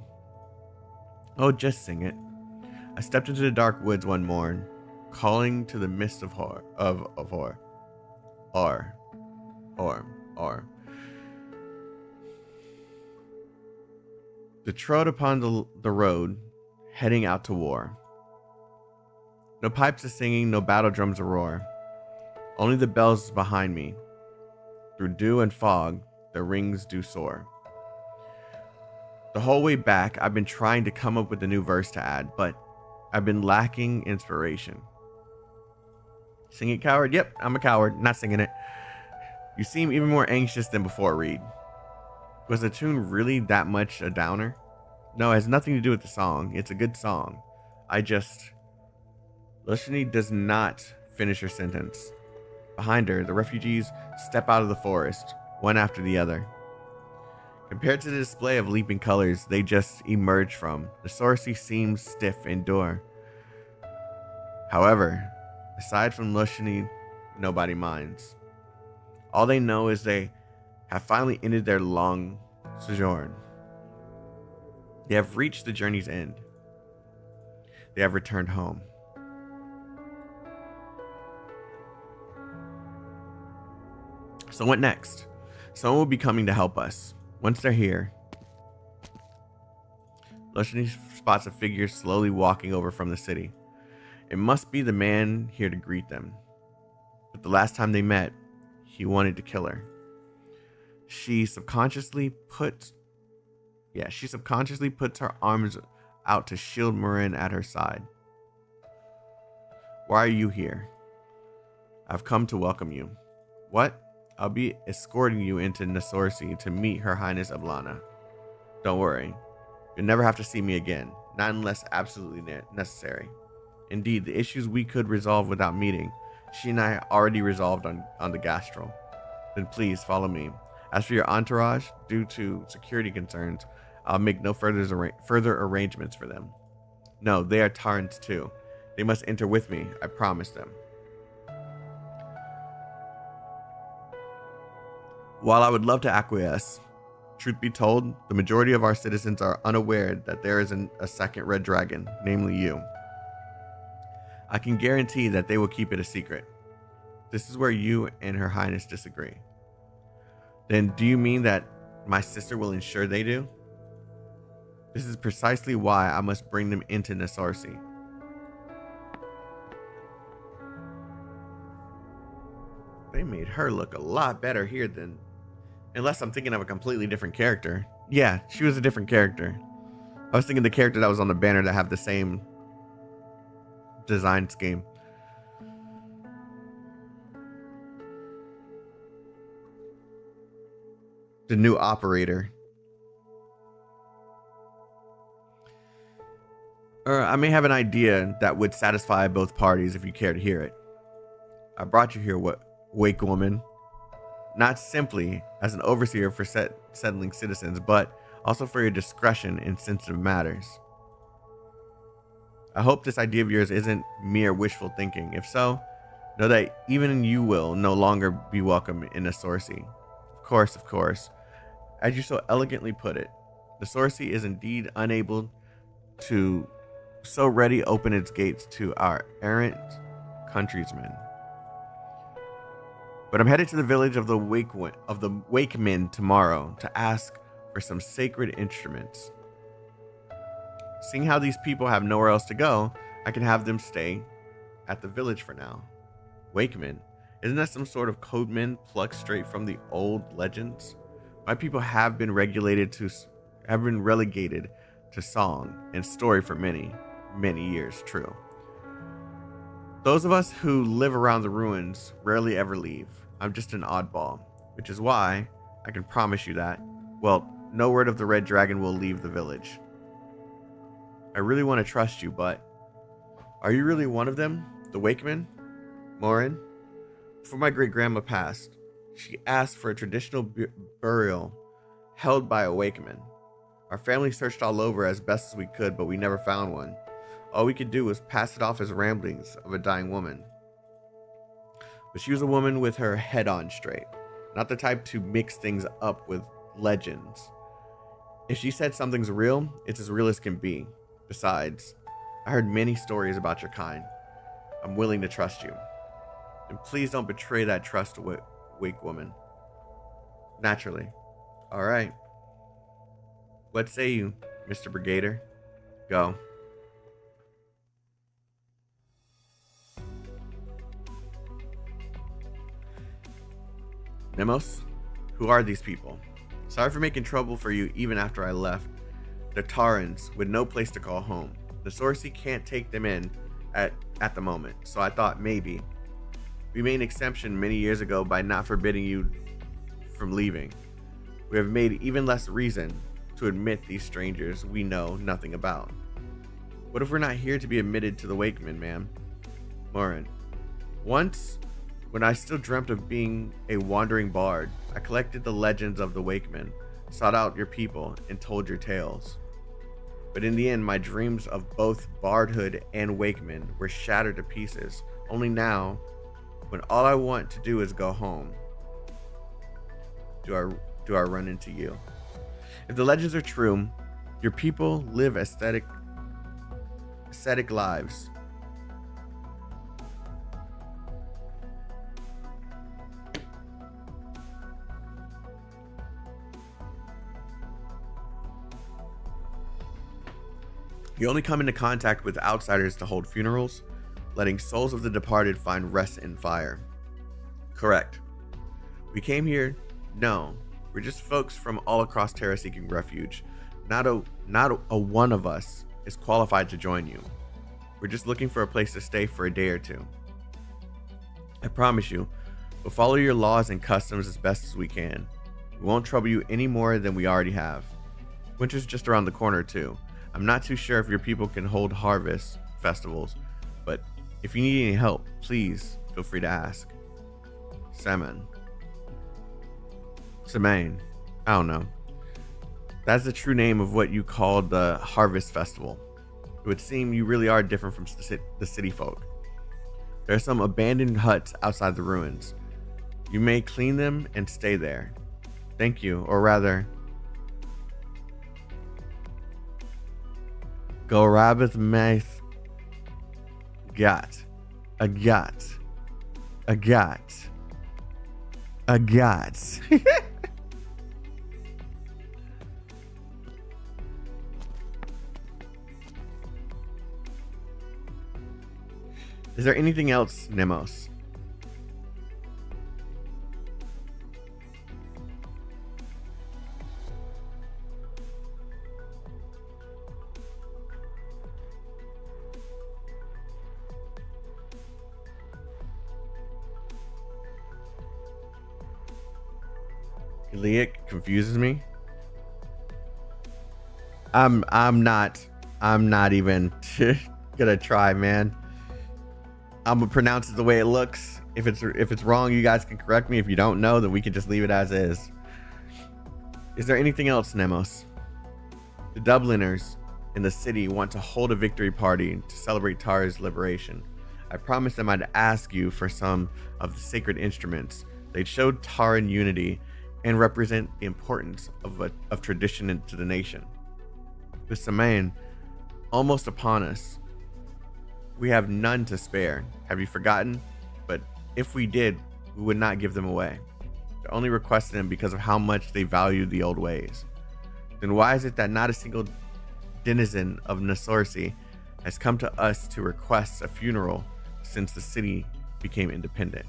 Speaker 2: Oh, just sing it. I stepped into the dark woods one morn, calling to the mist of horror. The trode upon the road, heading out to war. No pipes a singing, no battle drums a roar. Only the bells behind me. Through dew and fog, the rings do soar. The whole way back, I've been trying to come up with a new verse to add, but I've been lacking inspiration. Sing it, coward? Yep, I'm a coward, not singing it. You seem even more anxious than before, Reed. Was the tune really that much a downer? No, it has nothing to do with the song. It's a good song. Lushni does not finish her sentence. Behind her, the refugees step out of the forest, one after the other. Compared to the display of leaping colors they just emerged from, the Nasarsi seems stiff and dour. However, aside from Lushni, nobody minds. All they know is they have finally ended their long sojourn. They have reached the journey's end. They have returned home. So what next? Someone will be coming to help us. Once they're here, Lushni spots a figure slowly walking over from the city. It must be the man here to greet them. But the last time they met, he wanted to kill her. She subconsciously puts her arms out to shield Marin at her side. Why are you here? I've come to welcome you. What? I'll be escorting you into Nasarsi to meet Her Highness Ablana. Don't worry. You'll never have to see me again, not unless absolutely necessary. Indeed, the issues we could resolve without meeting, she and I already resolved on the Gastral. Then please follow me. As for your entourage, due to security concerns, I'll make no further arrangements for them. No, they are Tarans too. They must enter with me, I promise them. While I would love to acquiesce, truth be told, the majority of our citizens are unaware that there is a second red dragon, namely you. I can guarantee that they will keep it a secret. This is where you and Her Highness disagree. Then do you mean that my sister will ensure they do? This is precisely why I must bring them into Nasarsi. They made her look a lot better here than... Unless I'm thinking of a completely different character. Yeah, she was a different character. I was thinking the character that was on the banner that have the same design scheme. The new operator. Or I may have an idea that would satisfy both parties if you care to hear it. I brought you here, Wake Woman, not simply as an overseer for settling citizens, but also for your discretion in sensitive matters. I hope this idea of yours isn't mere wishful thinking. If so, know that even you will no longer be welcome in the Sorcy. Of course. As you so elegantly put it, the Sorcy is indeed unable to so ready open its gates to our errant countrymen. But I'm headed to the village of the Wakemen tomorrow to ask for some sacred instruments. Seeing how these people have nowhere else to go, I can have them stay at the village for now. Wakemen, isn't that some sort of codeman plucked straight from the old legends? My people have been relegated to song and story for many, many years, true. Those of us who live around the ruins rarely ever leave. I'm just an oddball, which is why I can promise you that, well, no word of the Red Dragon will leave the village. I really want to trust you, but are you really one of them? The Wakemen? Morin? Before my great-grandma passed, she asked for a traditional burial held by a Wakeman. Our family searched all over as best as we could, but we never found one. All we could do was pass it off as ramblings of a dying woman. But she was a woman with her head on straight, not the type to mix things up with legends. If she said something's real, it's as real as can be. Besides, I heard many stories about your kind. I'm willing to trust you. And please don't betray that trust, Wake Woman. Naturally. All right. What say you, Mr. Brigader? Go. Nemos? Who are these people? Sorry for making trouble for you even after I left. They're Tarans with no place to call home. The Sorcy can't take them in at the moment, so I thought maybe. We made an exception many years ago by not forbidding you from leaving. We have made even less reason to admit these strangers we know nothing about. What if we're not here to be admitted to the Wakemen, ma'am? Morin. Once, when I still dreamt of being a wandering bard, I collected the legends of the Wakemen, sought out your people, and told your tales. But in the end, my dreams of both bardhood and Wakemen were shattered to pieces. Only now, when all I want to do is go home, do I run into you. If the legends are true, your people live ascetic lives. You only come into contact with outsiders to hold funerals, letting souls of the departed find rest in fire. Correct. We came here? No. We're just folks from all across Terra seeking refuge. Not a one of us is qualified to join you. We're just looking for a place to stay for a day or two. I promise you, we'll follow your laws and customs as best as we can. We won't trouble you any more than we already have. Winter's just around the corner too. I'm not too sure if your people can hold harvest festivals, but if you need any help, please feel free to ask. Semaine. I don't know. That's the true name of what you call the harvest festival. It would seem you really are different from the city folk. There are some abandoned huts outside the ruins. You may clean them and stay there. Thank you, or rather, go rabbit mouth. Got. Is there anything else, Nemos? Eliak confuses me. I'm not I'm not even gonna try, man. I'm gonna pronounce it the way it looks. If it's wrong, you guys can correct me. If you don't know, then we can just leave it as is. Is there anything else, Nemos? The Dubliners in the city want to hold a victory party to celebrate Tara's liberation. I promised them I'd ask you for some of the sacred instruments. They'd show Taran unity and represent the importance of tradition to the nation. The Samain, almost upon us. We have none to spare. Have you forgotten? But if we did, we would not give them away. They only requested them because of how much they valued the old ways. Then why is it that not a single denizen of Nasorsi has come to us to request a funeral since the city became independent?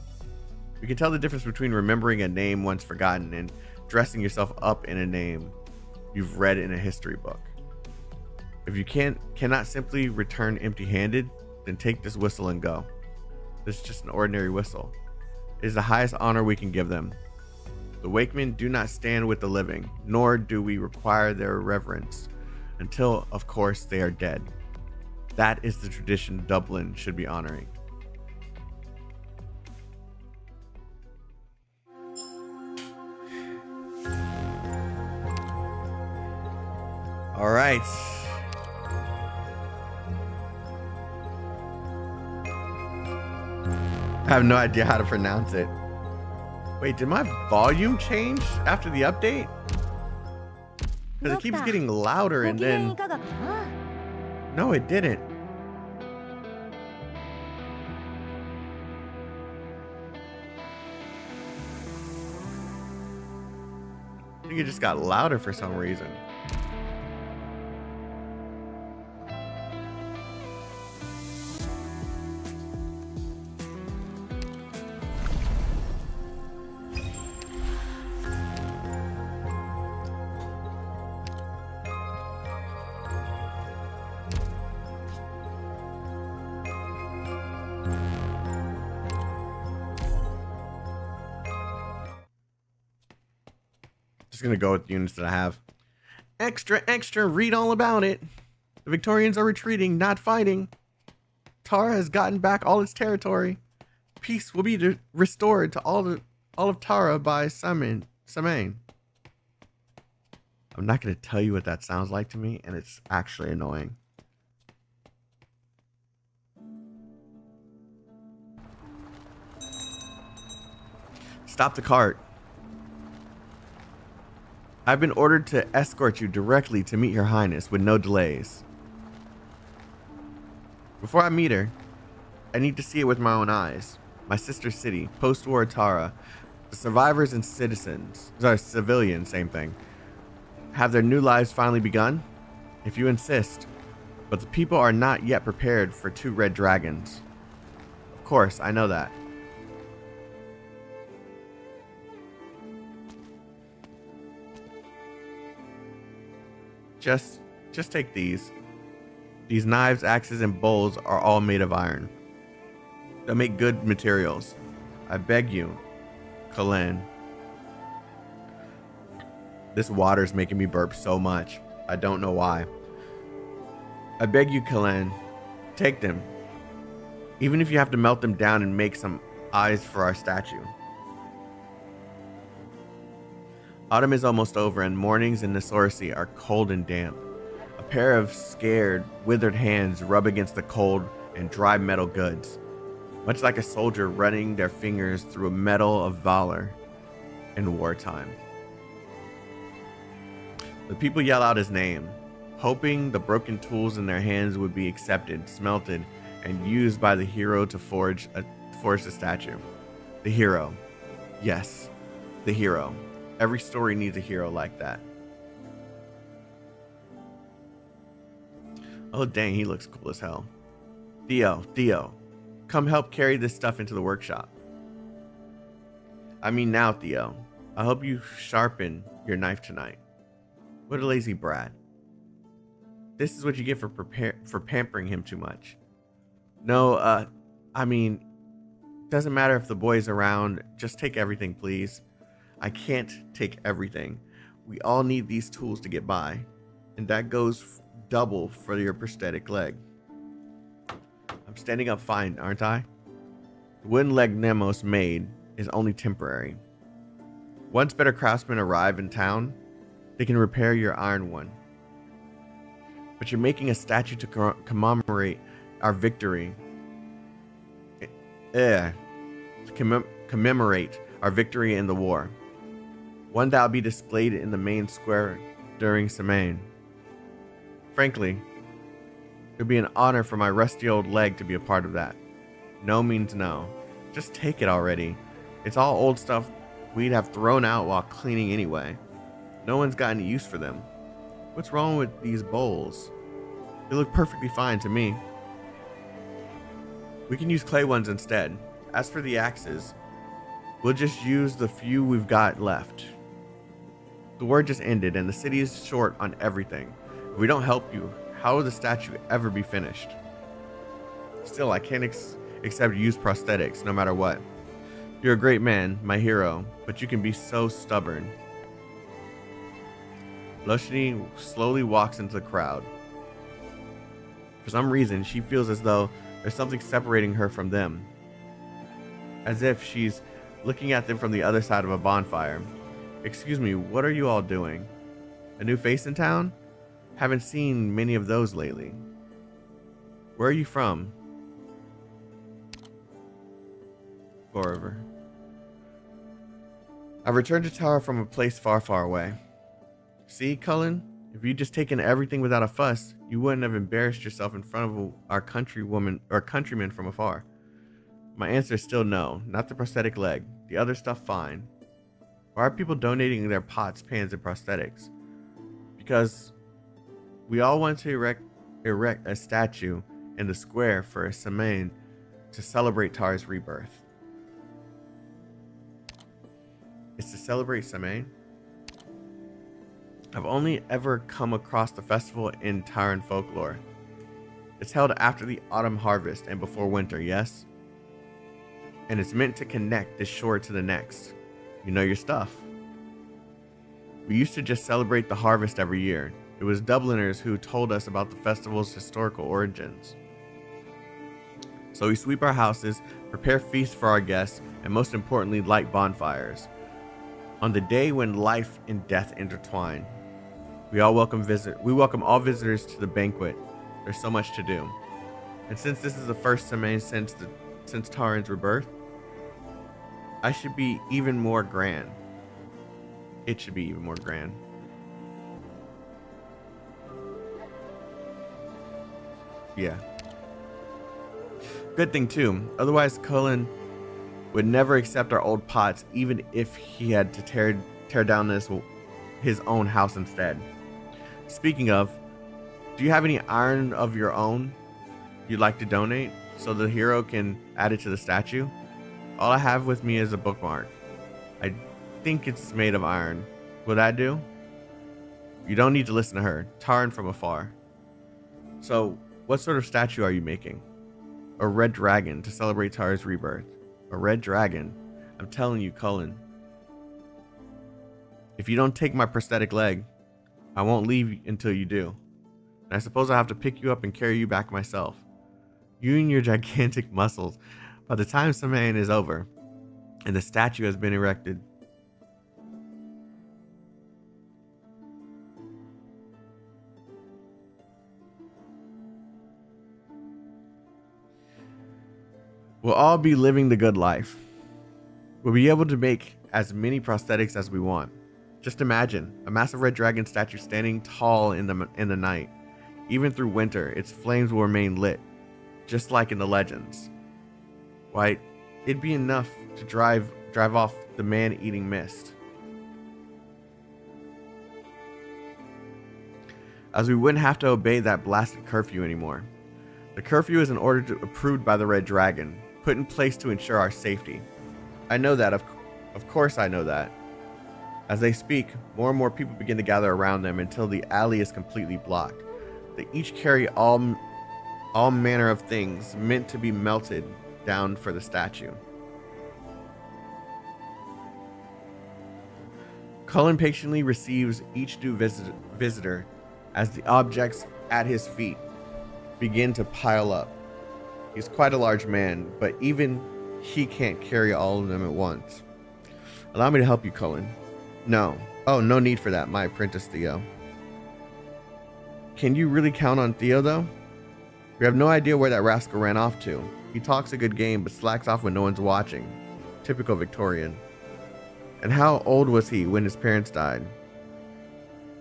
Speaker 2: We can tell the difference between remembering a name once forgotten and dressing yourself up in a name you've read in a history book. If you cannot simply return empty-handed, then take this whistle and go. This is just an ordinary whistle. It is the highest honor we can give them. The Wakemen do not stand with the living, nor do we require their reverence, until, of course, they are dead. That is the tradition Dublin should be honoring. All right. I have no idea how to pronounce it. Wait, did my volume change after the update? Because it keeps getting louder and then... No, it didn't. I think it just got louder for some reason. Gonna go with the units that I have. Extra, read all about it. The Victorians are retreating, not fighting. Tara has gotten back all its territory. Peace will be restored to all of Tara by Samain. I'm not gonna tell you what that sounds like to me, and it's actually annoying. Stop the cart. I've been ordered to escort you directly to meet Your Highness with no delays. Before I meet her, I need to see it with my own eyes. My sister city, post-war Tara, the survivors and civilians, same thing. Have their new lives finally begun? If you insist. But the people are not yet prepared for 2 red dragons. Of course, I know that. Just take these. These knives, axes, and bowls are all made of iron. They'll make good materials. I beg you, Kalen. This water's making me burp so much. I don't know why. I beg you, Kalen, take them. Even if you have to melt them down and make some eyes for our statue. Autumn is almost over, and mornings in Nasorsi are cold and damp. A pair of scared, withered hands rub against the cold and dry metal goods, much like a soldier running their fingers through a metal of valor in wartime. The people yell out his name, hoping the broken tools in their hands would be accepted, smelted, and used by the hero to forge the statue. The hero. Yes, the hero. Every story needs a hero like that. Oh dang, he looks cool as hell. Theo, come help carry this stuff into the workshop. I mean now, Theo. I hope you sharpen your knife tonight. What a lazy brat. This is what you get for pampering him too much. No, I mean, doesn't matter if the boy's around. Just take everything, please. I can't take everything. We all need these tools to get by. And that goes double for your prosthetic leg. I'm standing up fine, aren't I? The wooden leg Nemos made is only temporary. Once better craftsmen arrive in town, they can repair your iron one. But you're making a statue to commemorate our victory. To commemorate our victory in the war. One that will be displayed in the main square during Semaine. Frankly, it would be an honor for my rusty old leg to be a part of that. No means no. Just take it already. It's all old stuff we'd have thrown out while cleaning anyway. No one's got any use for them. What's wrong with these bowls? They look perfectly fine to me. We can use clay ones instead. As for the axes, we'll just use the few we've got left. The war just ended and the city is short on everything. If we don't help you, how will the statue ever be finished? Still, I can't accept used prosthetics no matter what. You're a great man, my hero, but you can be so stubborn. Lushni slowly walks into the crowd. For some reason, she feels as though there's something separating her from them. As if she's looking at them from the other side of a bonfire. Excuse me, what are you all doing? A new face in town? Haven't seen many of those lately. Where are you from? Forever. I've returned to Tara from a place far, far away. See, Cullen? If you'd just taken everything without a fuss, you wouldn't have embarrassed yourself in front of our countrymen from afar. My answer is still no, not the prosthetic leg. The other stuff, fine. Why are people donating their pots, pans, and prosthetics? Because we all want to erect a statue in the square for a Semaine to celebrate Tara's rebirth. It's to celebrate Semaine? I've only ever come across the festival in Taran folklore. It's held after the autumn harvest and before winter, yes? And it's meant to connect this shore to the next. You know your stuff. We used to just celebrate the harvest every year. It was Dubliners who told us about the festival's historical origins. So we sweep our houses, prepare feasts for our guests, and most importantly, light bonfires. On the day when life and death intertwine, we welcome all visitors to the banquet. There's so much to do. And since this is the first Semaine since Taran's rebirth, I should be even more grand. It should be even more grand. Yeah. Good thing too. Otherwise, Cullen would never accept our old pots, even if he had to tear down his own house instead. Speaking of, do you have any iron of your own you'd like to donate so the hero can add it to the statue? All I have with me is a bookmark. I think it's made of iron. Will that do? You don't need to listen to her. Taran from afar. So, what sort of statue are you making? A red dragon to celebrate Tara's rebirth. A red dragon? I'm telling you, Cullen. If you don't take my prosthetic leg, I won't leave until you do. And I suppose I'll have to pick you up and carry you back myself. You and your gigantic muscles. By the time Semaine is over and the statue has been erected, we'll all be living the good life. We'll be able to make as many prosthetics as we want. Just imagine a massive red dragon statue standing tall in the night. Even through winter, its flames will remain lit, just like in the legends. Why, it'd be enough to drive off the man-eating mist. As we wouldn't have to obey that blasted curfew anymore. The curfew is an order approved by the Red Dragon, put in place to ensure our safety. I know that, of course I know that. As they speak, more and more people begin to gather around them until the alley is completely blocked. They each carry all manner of things meant to be melted down for the statue. Cullen patiently receives each new visitor as the objects at his feet begin to pile up. He's quite a large man, but even he can't carry all of them at once. Allow me to help you, Cullen. No. Oh, no need for that, my apprentice Theo. Can you really count on Theo, though? We have no idea where that rascal ran off to. He talks a good game, but slacks off when no one's watching. Typical Victorian. And how old was he when his parents died?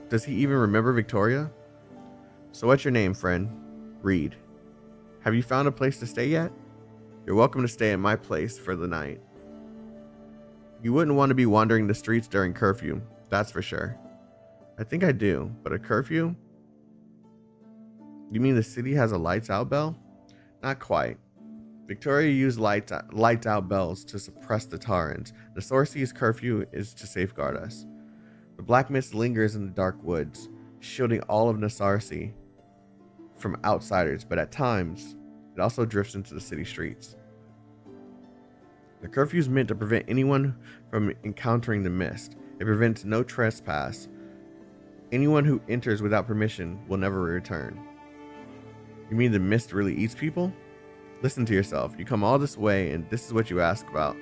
Speaker 2: Does he even remember Victoria? So what's your name, friend? Reed. Have you found a place to stay yet? You're welcome to stay at my place for the night. You wouldn't want to be wandering the streets during curfew, that's for sure. I think I do, but a curfew? You mean the city has a lights out bell? Not quite. Victoria used lights out bells to suppress the Tarans. The Sorcery's curfew is to safeguard us. The black mist lingers in the dark woods, shielding all of Nassarsi from outsiders, but at times, it also drifts into the city streets. The curfew is meant to prevent anyone from encountering the mist. It prevents no trespass. Anyone who enters without permission will never return. You mean the mist really eats people? Listen to yourself. You come all this way and this is what you ask about.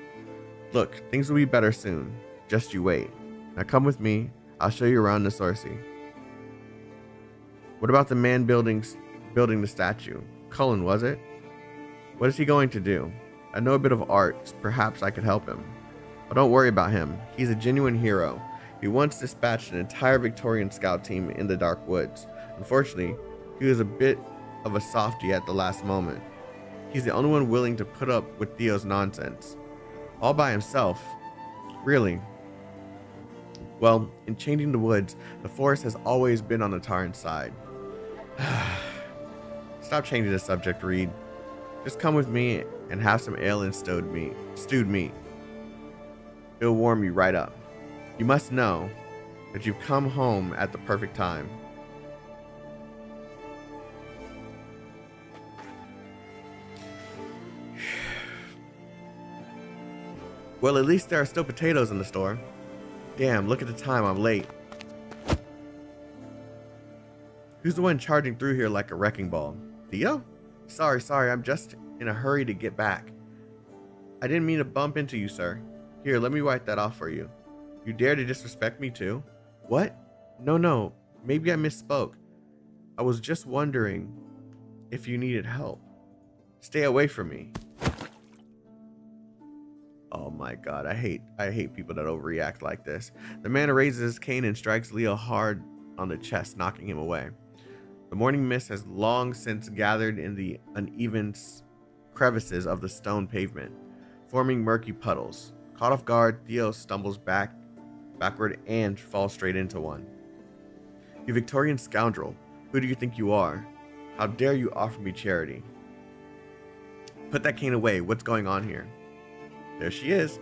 Speaker 2: Look, things will be better soon. Just you wait. Now come with me. I'll show you around Nassarsi. What about the man building the statue? Cullen, was it? What is he going to do? I know a bit of art. Perhaps I could help him. But don't worry about him. He's a genuine hero. He once dispatched an entire Victorian scout team in the dark woods. Unfortunately, he was a bit of a softie at the last moment. He's the only one willing to put up with Theo's nonsense. All by himself. Really. Well, in changing the woods, the forest has always been on the Taran side. Stop changing the subject, Reed. Just come with me and have some ale and stewed meat. It'll warm you right up. You must know that you've come home at the perfect time. Well, at least there are still potatoes in the store. Damn, look at the time, I'm late. Who's the one charging through here like a wrecking ball? Theo? Sorry, I'm just in a hurry to get back. I didn't mean to bump into you, sir. Here, let me wipe that off for you. You dare to disrespect me too? What? No, maybe I misspoke. I was just wondering if you needed help. Stay away from me. Oh my god, I hate people that overreact like this. The man raises his cane and strikes Leo hard on the chest, knocking him away. The morning mist has long since gathered in the uneven crevices of the stone pavement, forming murky puddles. Caught off guard, Theo stumbles backward and falls straight into one. You Victorian scoundrel, who do you think you are? How dare you offer me charity? Put that cane away, what's going on here? There she is.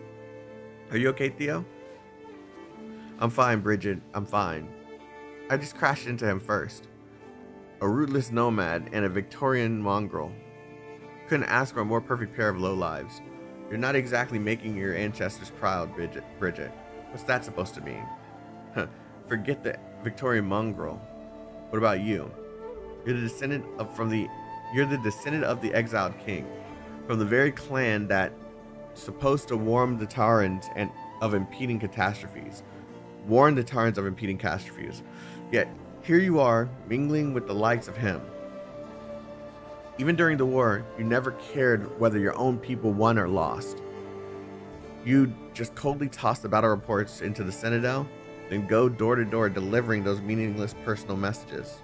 Speaker 2: Are you okay, Theo? I'm fine, Bridget. I'm fine. I just crashed into him first. A rootless nomad and a Victorian mongrel. Couldn't ask for a more perfect pair of lowlives. You're not exactly making your ancestors proud, Bridget. What's that supposed to mean? Forget the Victorian mongrel. What about you? You're the descendant of the exiled king, from the very clan that supposed to warn the Tarans of impeding catastrophes. Yet here you are, mingling with the likes of him. Even during the war, you never cared whether your own people won or lost. You just coldly toss the battle reports into the Citadel, then go door to door delivering those meaningless personal messages.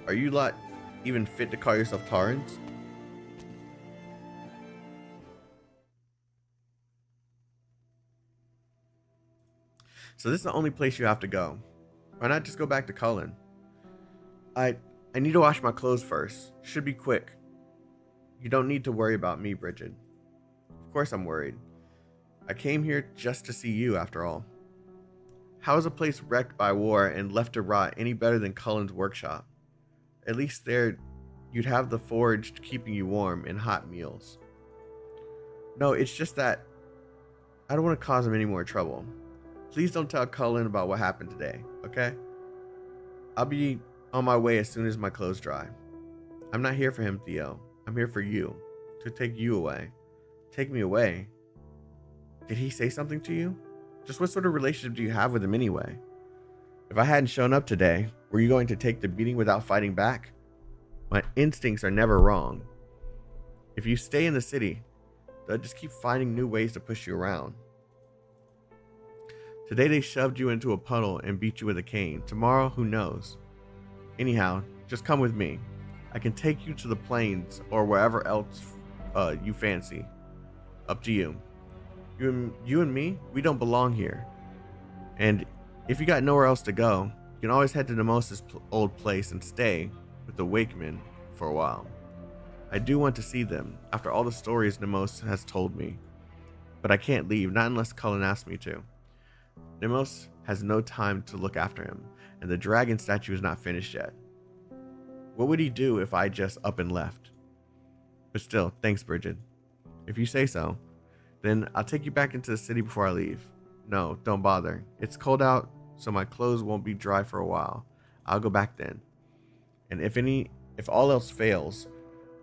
Speaker 2: Are you lot even fit to call yourself Tarans? So this is the only place you have to go. Why not just go back to Cullen? I need to wash my clothes first. Should be quick. You don't need to worry about me, Bridget. Of course I'm worried. I came here just to see you, after all. How is a place wrecked by war and left to rot any better than Cullen's workshop? At least there, you'd have the forge keeping you warm and hot meals. No, it's just that I don't want to cause him any more trouble. Please don't tell Cullen about what happened today, okay? I'll be on my way as soon as my clothes dry. I'm not here for him, Theo. I'm here for you. To take you away. Take me away? Did he say something to you? Just what sort of relationship do you have with him anyway? If I hadn't shown up today, were you going to take the beating without fighting back? My instincts are never wrong. If you stay in the city, they'll just keep finding new ways to push you around. Today they shoved you into a puddle and beat you with a cane. Tomorrow, who knows? Anyhow, just come with me. I can take you to the plains or wherever else you fancy. Up to you. You and me, we don't belong here. And if you got nowhere else to go, you can always head to Nemosis' old place and stay with the Wakemen for a while. I do want to see them, after all the stories Nemos has told me. But I can't leave, not unless Cullen asks me to. Nemos has no time to look after him, and the dragon statue is not finished yet. What would he do if I just up and left? But still, thanks, Bridget. If you say so, then I'll take you back into the city before I leave. No, don't bother. It's cold out, so my clothes won't be dry for a while. I'll go back then. And if all else fails,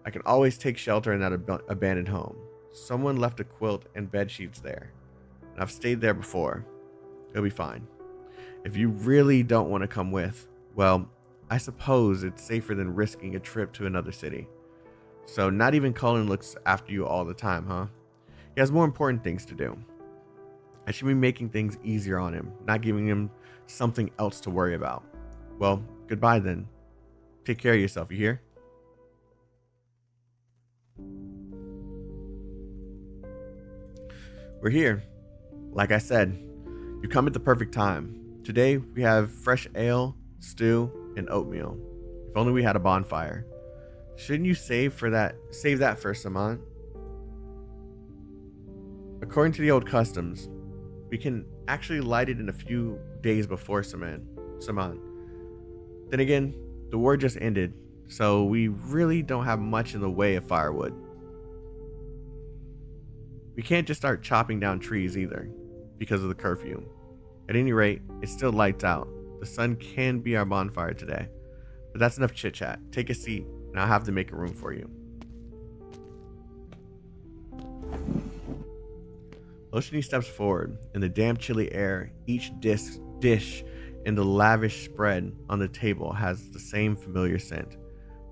Speaker 2: I can always take shelter in that abandoned home. Someone left a quilt and bed sheets there, and I've stayed there before. It'll be fine. If you really don't want to come with, well, I suppose it's safer than risking a trip to another city. So not even Cullen looks after you all the time, huh? He has more important things to do. I should be making things easier on him, not giving him something else to worry about. Well, goodbye then. Take care of yourself, you hear? We're here. Like I said, you come at the perfect time. Today we have fresh ale, stew, and oatmeal. If only we had a bonfire. Shouldn't you save that for Saman? According to the old customs, we can actually light it in a few days before Saman. Then again, the war just ended, so we really don't have much in the way of firewood. We can't just start chopping down trees either, because of the curfew. At any rate, it's still lights out. The sun can be our bonfire today. But that's enough chit chat. Take a seat, and I'll have to make a room for you. Loshini steps forward. In the damp, chilly air, each dish in the lavish spread on the table has the same familiar scent.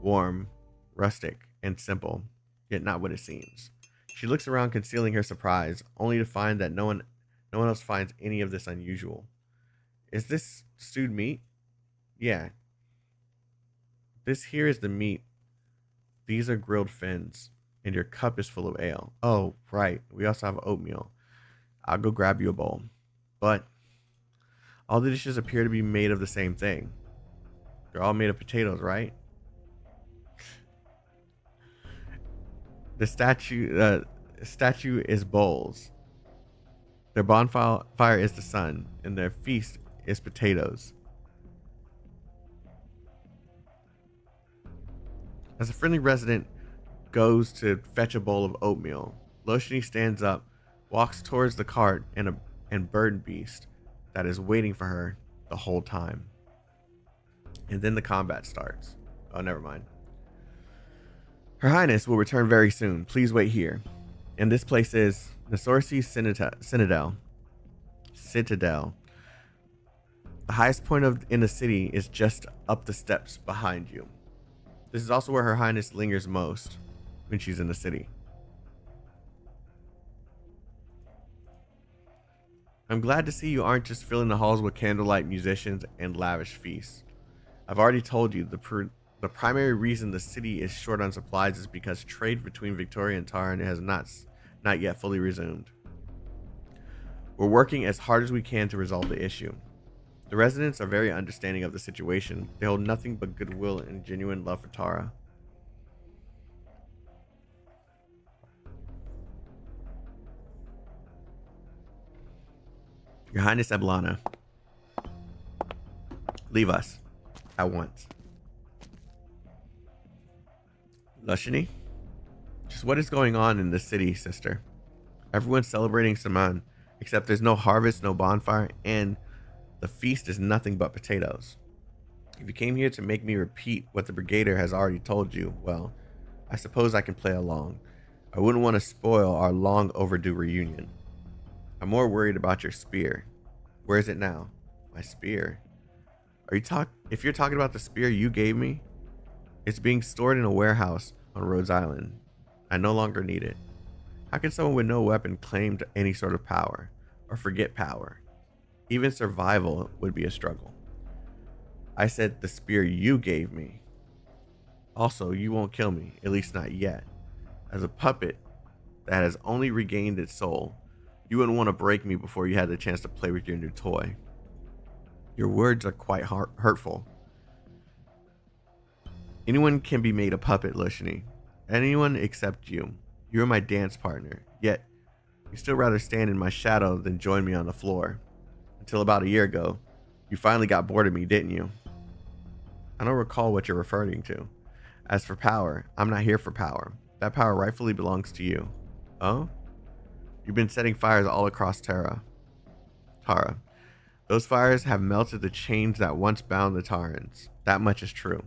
Speaker 2: Warm, rustic, and simple, yet not what it seems. She looks around, concealing her surprise, only to find that no one else finds any of this unusual. Is this stewed meat? Yeah. This here is the meat. These are grilled fins, and your cup is full of ale. Oh, right. We also have oatmeal. I'll go grab you a bowl. But all the dishes appear to be made of the same thing. They're all made of potatoes, right? The statue is bowls. Their bonfire is the sun, and their feast is potatoes. As a friendly resident goes to fetch a bowl of oatmeal, Loshini stands up, walks towards the cart and bird beast that is waiting for her the whole time. And then the combat starts. Oh, never mind. Her Highness will return very soon. Please wait here. And this place is Nesorsi Citadel. The highest point in the city is just up the steps behind you. This is also where Her Highness lingers most when she's in the city. I'm glad to see you aren't just filling the halls with candlelight musicians and lavish feasts. I've already told you the primary reason the city is short on supplies is because trade between Victoria and Taran has not yet fully resumed. We're working as hard as we can to resolve the issue. The residents are very understanding of the situation. They hold nothing but goodwill and genuine love for Tara. Your Highness Eblana, leave us at once. Loshini, just what is going on in the city, sister? Everyone's celebrating Saman, except there's no harvest, no bonfire, and the feast is nothing but potatoes. If you came here to make me repeat what the Brigader has already told you, well, I suppose I can play along. I wouldn't want to spoil our long overdue reunion. I'm more worried about your spear. Where is it now? My spear? If you're talking about the spear you gave me, it's being stored in a warehouse on Rhodes Island. I no longer need it. How can someone with no weapon claim to any sort of power or forget power? Even survival would be a struggle. I said the spear you gave me. Also, you won't kill me, at least not yet. As a puppet that has only regained its soul, you wouldn't want to break me before you had the chance to play with your new toy. Your words are quite hurtful. Anyone can be made a puppet, Lushni. Anyone except you. You're my dance partner, yet you still rather stand in my shadow than join me on the floor. Until about a year ago, you finally got bored of me, didn't you? I don't recall what you're referring to. As for power, I'm not here for power. That power rightfully belongs to you. Oh? You've been setting fires all across Tara. Those fires have melted the chains that once bound the Tarans. That much is true.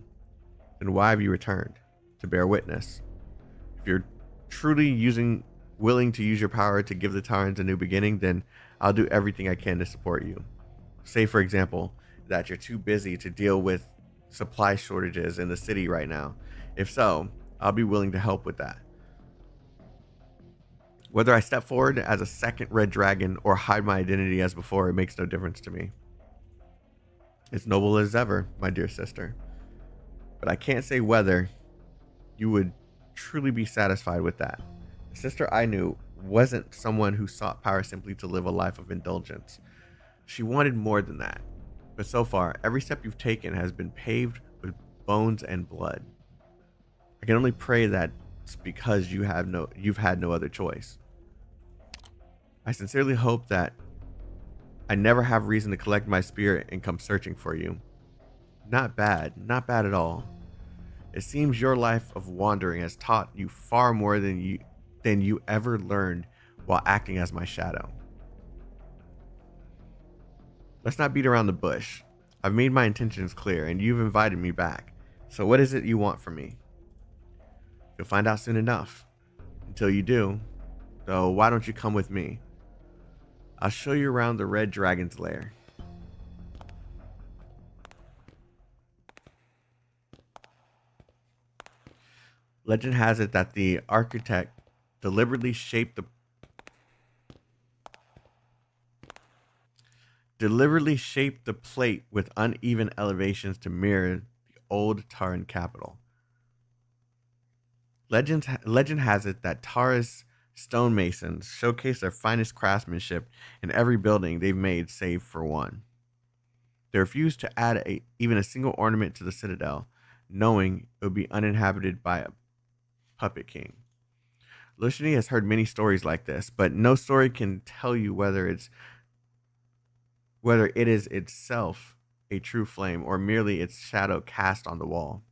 Speaker 2: Then why have you returned? To bear witness. If you're truly willing to use your power to give the Tarans a new beginning, then I'll do everything I can to support you. Say, for example, that you're too busy to deal with supply shortages in the city right now. If so, I'll be willing to help with that. Whether I step forward as a second red dragon or hide my identity as before, it makes no difference to me. It's noble as ever, my dear sister. But I can't say whether you would truly be satisfied with that. The sister I knew wasn't someone who sought power simply to live a life of indulgence. She wanted more than that. But so far, every step you've taken has been paved with bones and blood. I can only pray that it's because you've had no other choice. I sincerely hope that I never have reason to collect my spirit and come searching for you. Not bad at all. It seems your life of wandering has taught you far more than you ever learned while acting as my shadow. Let's not beat around the bush. I've made my intentions clear, and you've invited me back. So what is it you want from me? You'll find out soon enough. Until you do, though, why don't you come with me? I'll show you around the Red Dragon's lair. Legend has it that the architect deliberately shaped the plate with uneven elevations to mirror the old Taran capital. Legend has it that Tara's stonemasons showcase their finest craftsmanship in every building they've made save for one. They refused to add even a single ornament to the citadel, knowing it would be uninhabited by a puppet king. Lushni has heard many stories like this, but no story can tell you whether it is itself a true flame or merely its shadow cast on the wall.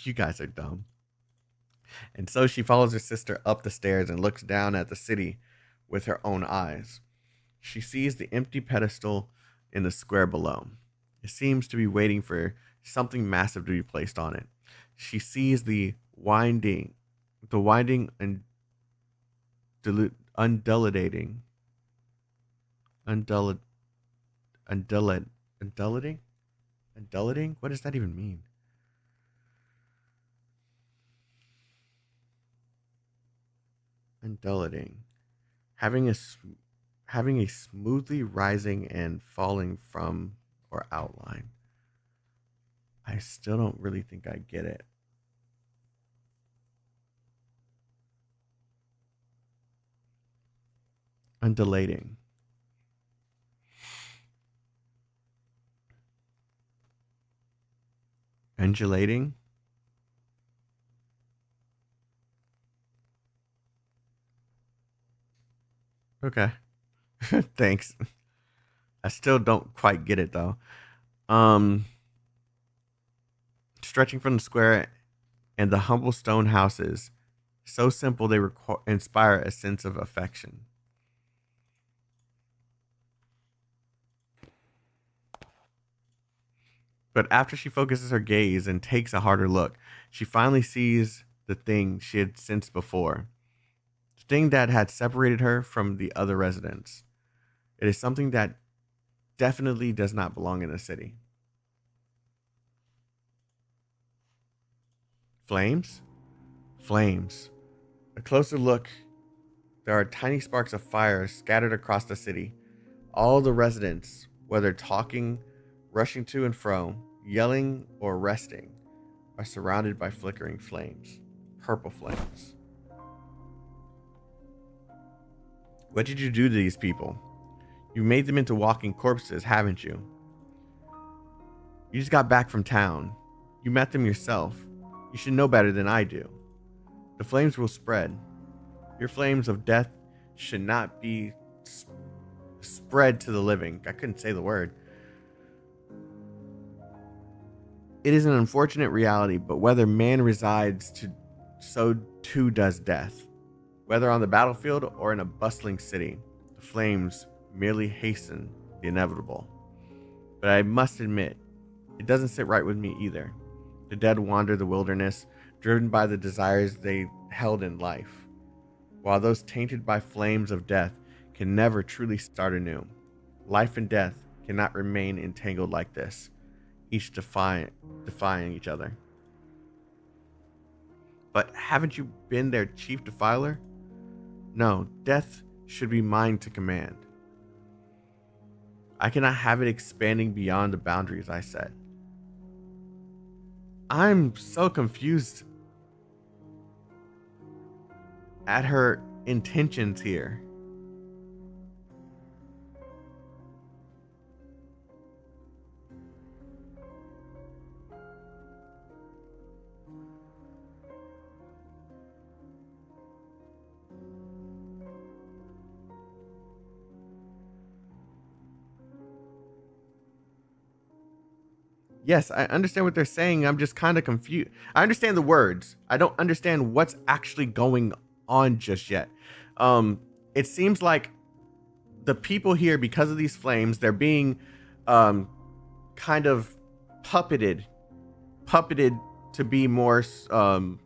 Speaker 2: You guys are dumb. And so she follows her sister up the stairs and looks down at the city with her own eyes. She sees the empty pedestal in the square below. It seems to be waiting for something massive to be placed on it. She sees the winding and undulating. What does that even mean? Undulating. Having a smoothly rising and falling from or outline. I still don't really think I get it. Undulating. Undulating. Okay. Thanks. I still don't quite get it though. Stretching from the square and the humble stone houses, so simple they inspire a sense of affection. But after she focuses her gaze and takes a harder look, she finally sees the thing she had sensed before. The thing that had separated her from the other residents. It is something that definitely does not belong in a city. Flames? Flames. A closer look. There are tiny sparks of fire scattered across the city. All the residents, whether talking, rushing to and fro, yelling, or resting, are surrounded by flickering flames. Purple flames. What did you do to these people? You made them into walking corpses, haven't you? You just got back from town. You met them yourself. You should know better than I do. The flames will spread. Your flames of death should not be spread to the living. I couldn't say the word. It is an unfortunate reality, but whether man resides, so too does death. Whether on the battlefield or in a bustling city, the flames merely hasten the inevitable. But I must admit, it doesn't sit right with me either. The dead wander the wilderness, driven by the desires they held in life, while those tainted by flames of death can never truly start anew. Life and death cannot remain entangled like this, each defying each other. But haven't you been their chief defiler? No, death should be mine to command. I cannot have it expanding beyond the boundaries I set. I'm so confused at her intentions here. Yes, I understand what they're saying. I'm just kind of confused. I understand the words. I don't understand what's actually going on just yet. It seems like the people here, because of these flames, they're being kind of puppeted to be more to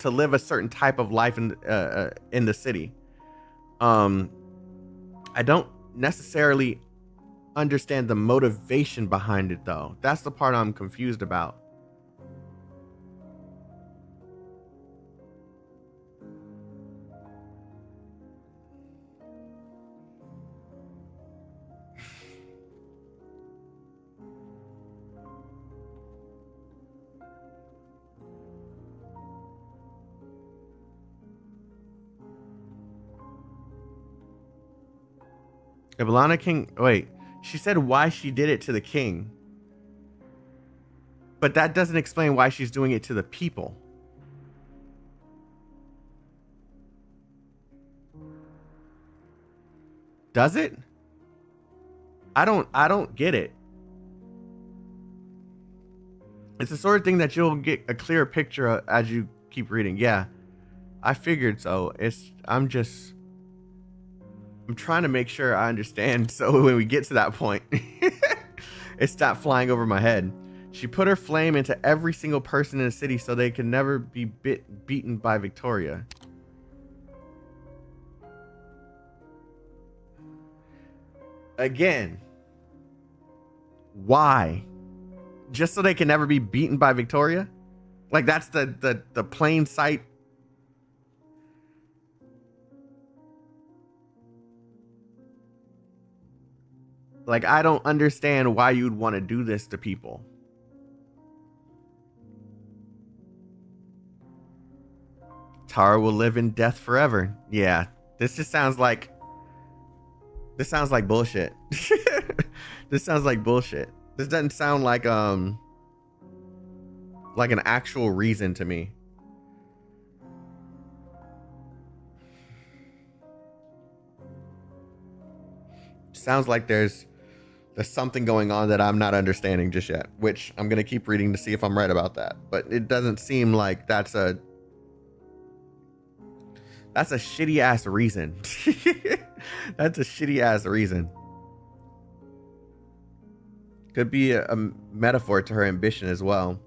Speaker 2: live a certain type of life in the city. I don't necessarily understand the motivation behind it, though. That's the part I'm confused about. Iblana King, wait, she said why she did it to the king. But that doesn't explain why she's doing it to the people. Does it? I don't get it. It's the sort of thing that you'll get a clearer picture of as you keep reading. Yeah, I figured so. I'm trying to make sure I understand so when we get to that point, it stopped flying over my head. She put her flame into every single person in the city so they could never be beaten by Victoria. Again, why? Just so they can never be beaten by Victoria? Like that's the plain sight. Like, I don't understand why you'd want to do this to people. Tara will live in death forever. Yeah, this sounds like bullshit. This sounds like bullshit. This doesn't sound like an actual reason to me. Sounds like there's something going on that I'm not understanding just yet, which I'm going to keep reading to see if I'm right about that. But it doesn't seem like that's a shitty ass reason. That's a shitty ass reason. Could be a metaphor to her ambition as well.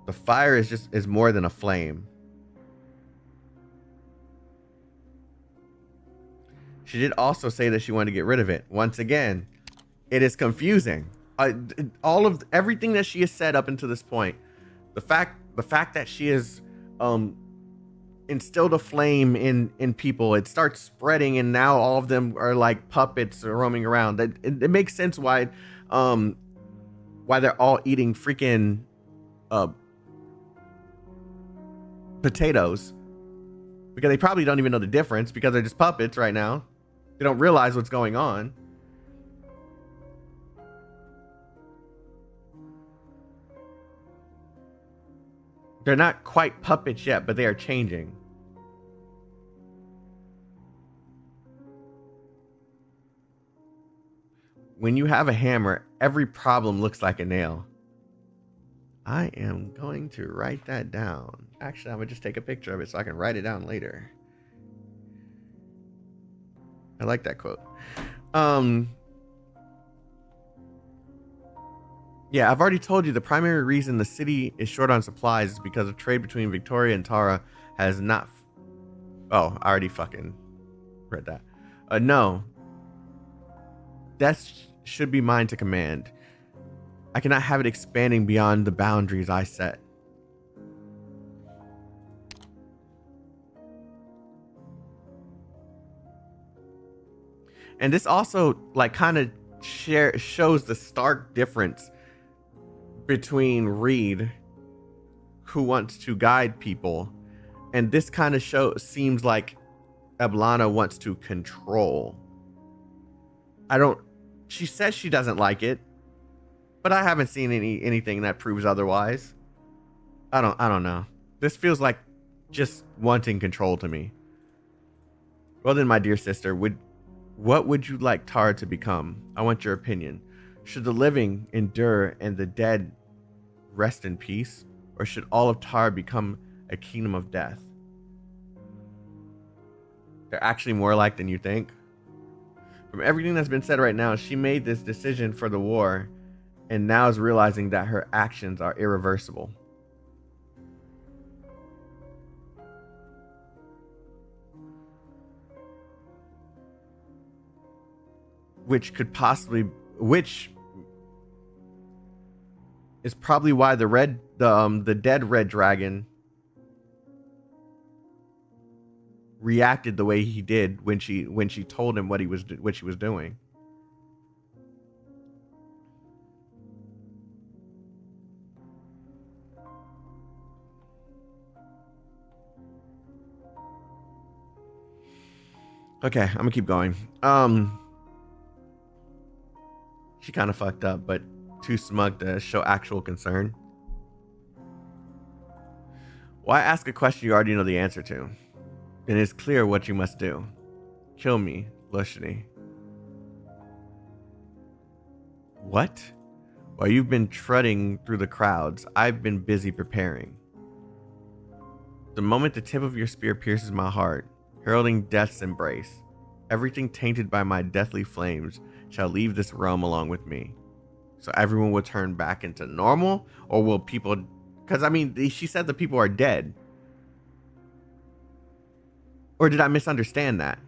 Speaker 2: The fire is more than a flame. She did also say that she wanted to get rid of it. Once again, it is confusing. Everything that she has said up until this point, the fact that she has instilled a flame in people, it starts spreading, and now all of them are like puppets roaming around. It makes sense why they're all eating freaking potatoes, because they probably don't even know the difference because they're just puppets right now. They don't realize what's going on. They're not quite puppets yet, but they are changing. When you have a hammer, every problem looks like a nail. I am going to write that down. Actually, I'm going to just take a picture of it so I can write it down later. I like that quote. Yeah, I've already told you the primary reason the city is short on supplies is because of trade between Victoria and Tara has not... Oh, I already fucking read that. No. That should be mine to command. I cannot have it expanding beyond the boundaries I set. And this also like kind of shows the stark difference between Reed, who wants to guide people, and this kind of seems like Eblana wants to control. She says she doesn't like it, but I haven't seen anything that proves otherwise. I don't know. This feels like just wanting control to me. Well then, my dear sister, what would you like Tara to become? I want your opinion. Should the living endure and the dead rest in peace? Or should all of Tara become a kingdom of death? They're actually more alike than you think. From everything that's been said right now, she made this decision for the war and now is realizing that her actions are irreversible. Which is probably why the dead red dragon reacted the way he did when she told him what she was doing. Okay, I'm gonna keep going. She kind of fucked up, but too smug to show actual concern. Why ask a question you already know the answer to? It is clear what you must do. Kill me, Lushni. What? While you've been trudging through the crowds, I've been busy preparing. The moment the tip of your spear pierces my heart, heralding death's embrace, everything tainted by my deathly flames shall leave this realm along with me. So everyone will turn back into normal? Or will people... Because, I mean, she said the people are dead. Or did I misunderstand that?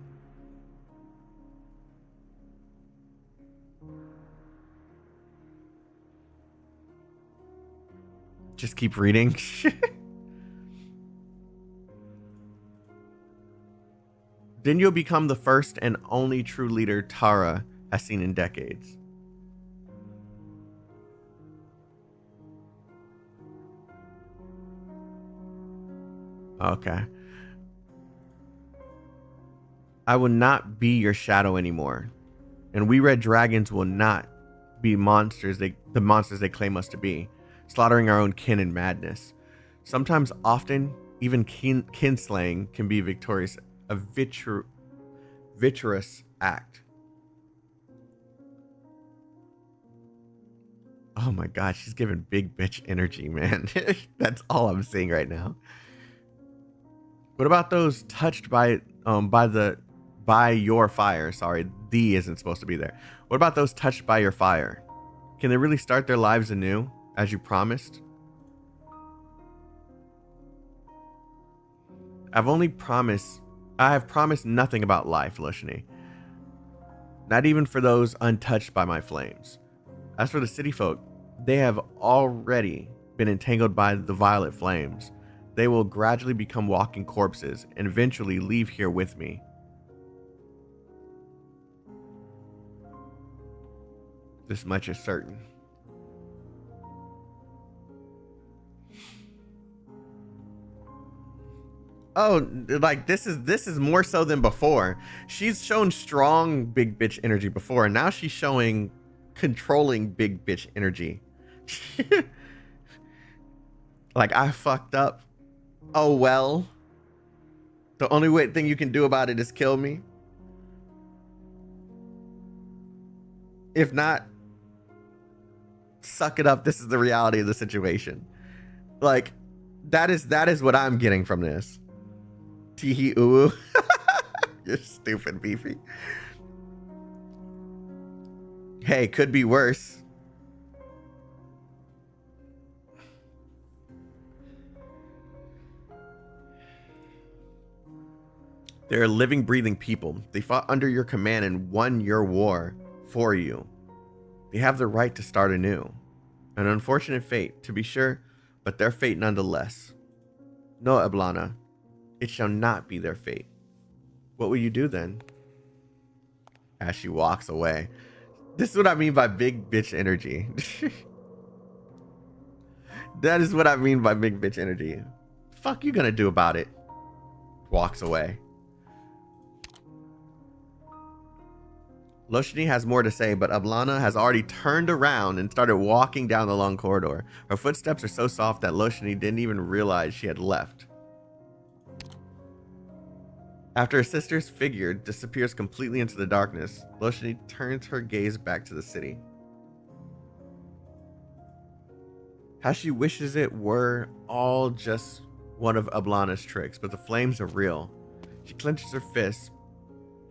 Speaker 2: Just keep reading. Then you'll become the first and only true leader Tara has seen in decades. Okay. I will not be your shadow anymore. And we red dragons will not be the monsters they claim us to be, slaughtering our own kin in madness. Sometimes, often, even kinslaying can be a vitreous act. Oh my god, she's giving big bitch energy, man. That's all I'm seeing right now. What about those touched by the by your fire. Sorry, the isn't supposed to be there. What about those touched by your fire? Can they really start their lives anew, as you promised? I have promised nothing about life, Lushni. Not even for those untouched by my flames. As for the city folk, they have already been entangled by the violet flames. They will gradually become walking corpses and eventually leave here with me. This much is certain. Oh, like this is more so than before. She's shown strong big bitch energy before, and now she's showing controlling big bitch energy. Like, I fucked up. Oh well. The only thing you can do about it is kill me. If not, suck it up. This is the reality of the situation. Like, that is what I'm getting from this. Teehee ooh. You're stupid, Beefy. Hey, could be worse. They're living, breathing people. They fought under your command and won your war for you. They have the right to start anew. An unfortunate fate, to be sure, but their fate nonetheless. No, Eblana. It shall not be their fate. What will you do then? As she walks away. This is what I mean by big bitch energy. That is what I mean by big bitch energy. Fuck you gonna do about it? Walks away. Lushni has more to say, but Eblana has already turned around and started walking down the long corridor. Her footsteps are so soft that Lushni didn't even realize she had left. After her sister's figure disappears completely into the darkness, Lushni turns her gaze back to the city. How she wishes it were all just one of Eblana's tricks, but the flames are real. She clenches her fists,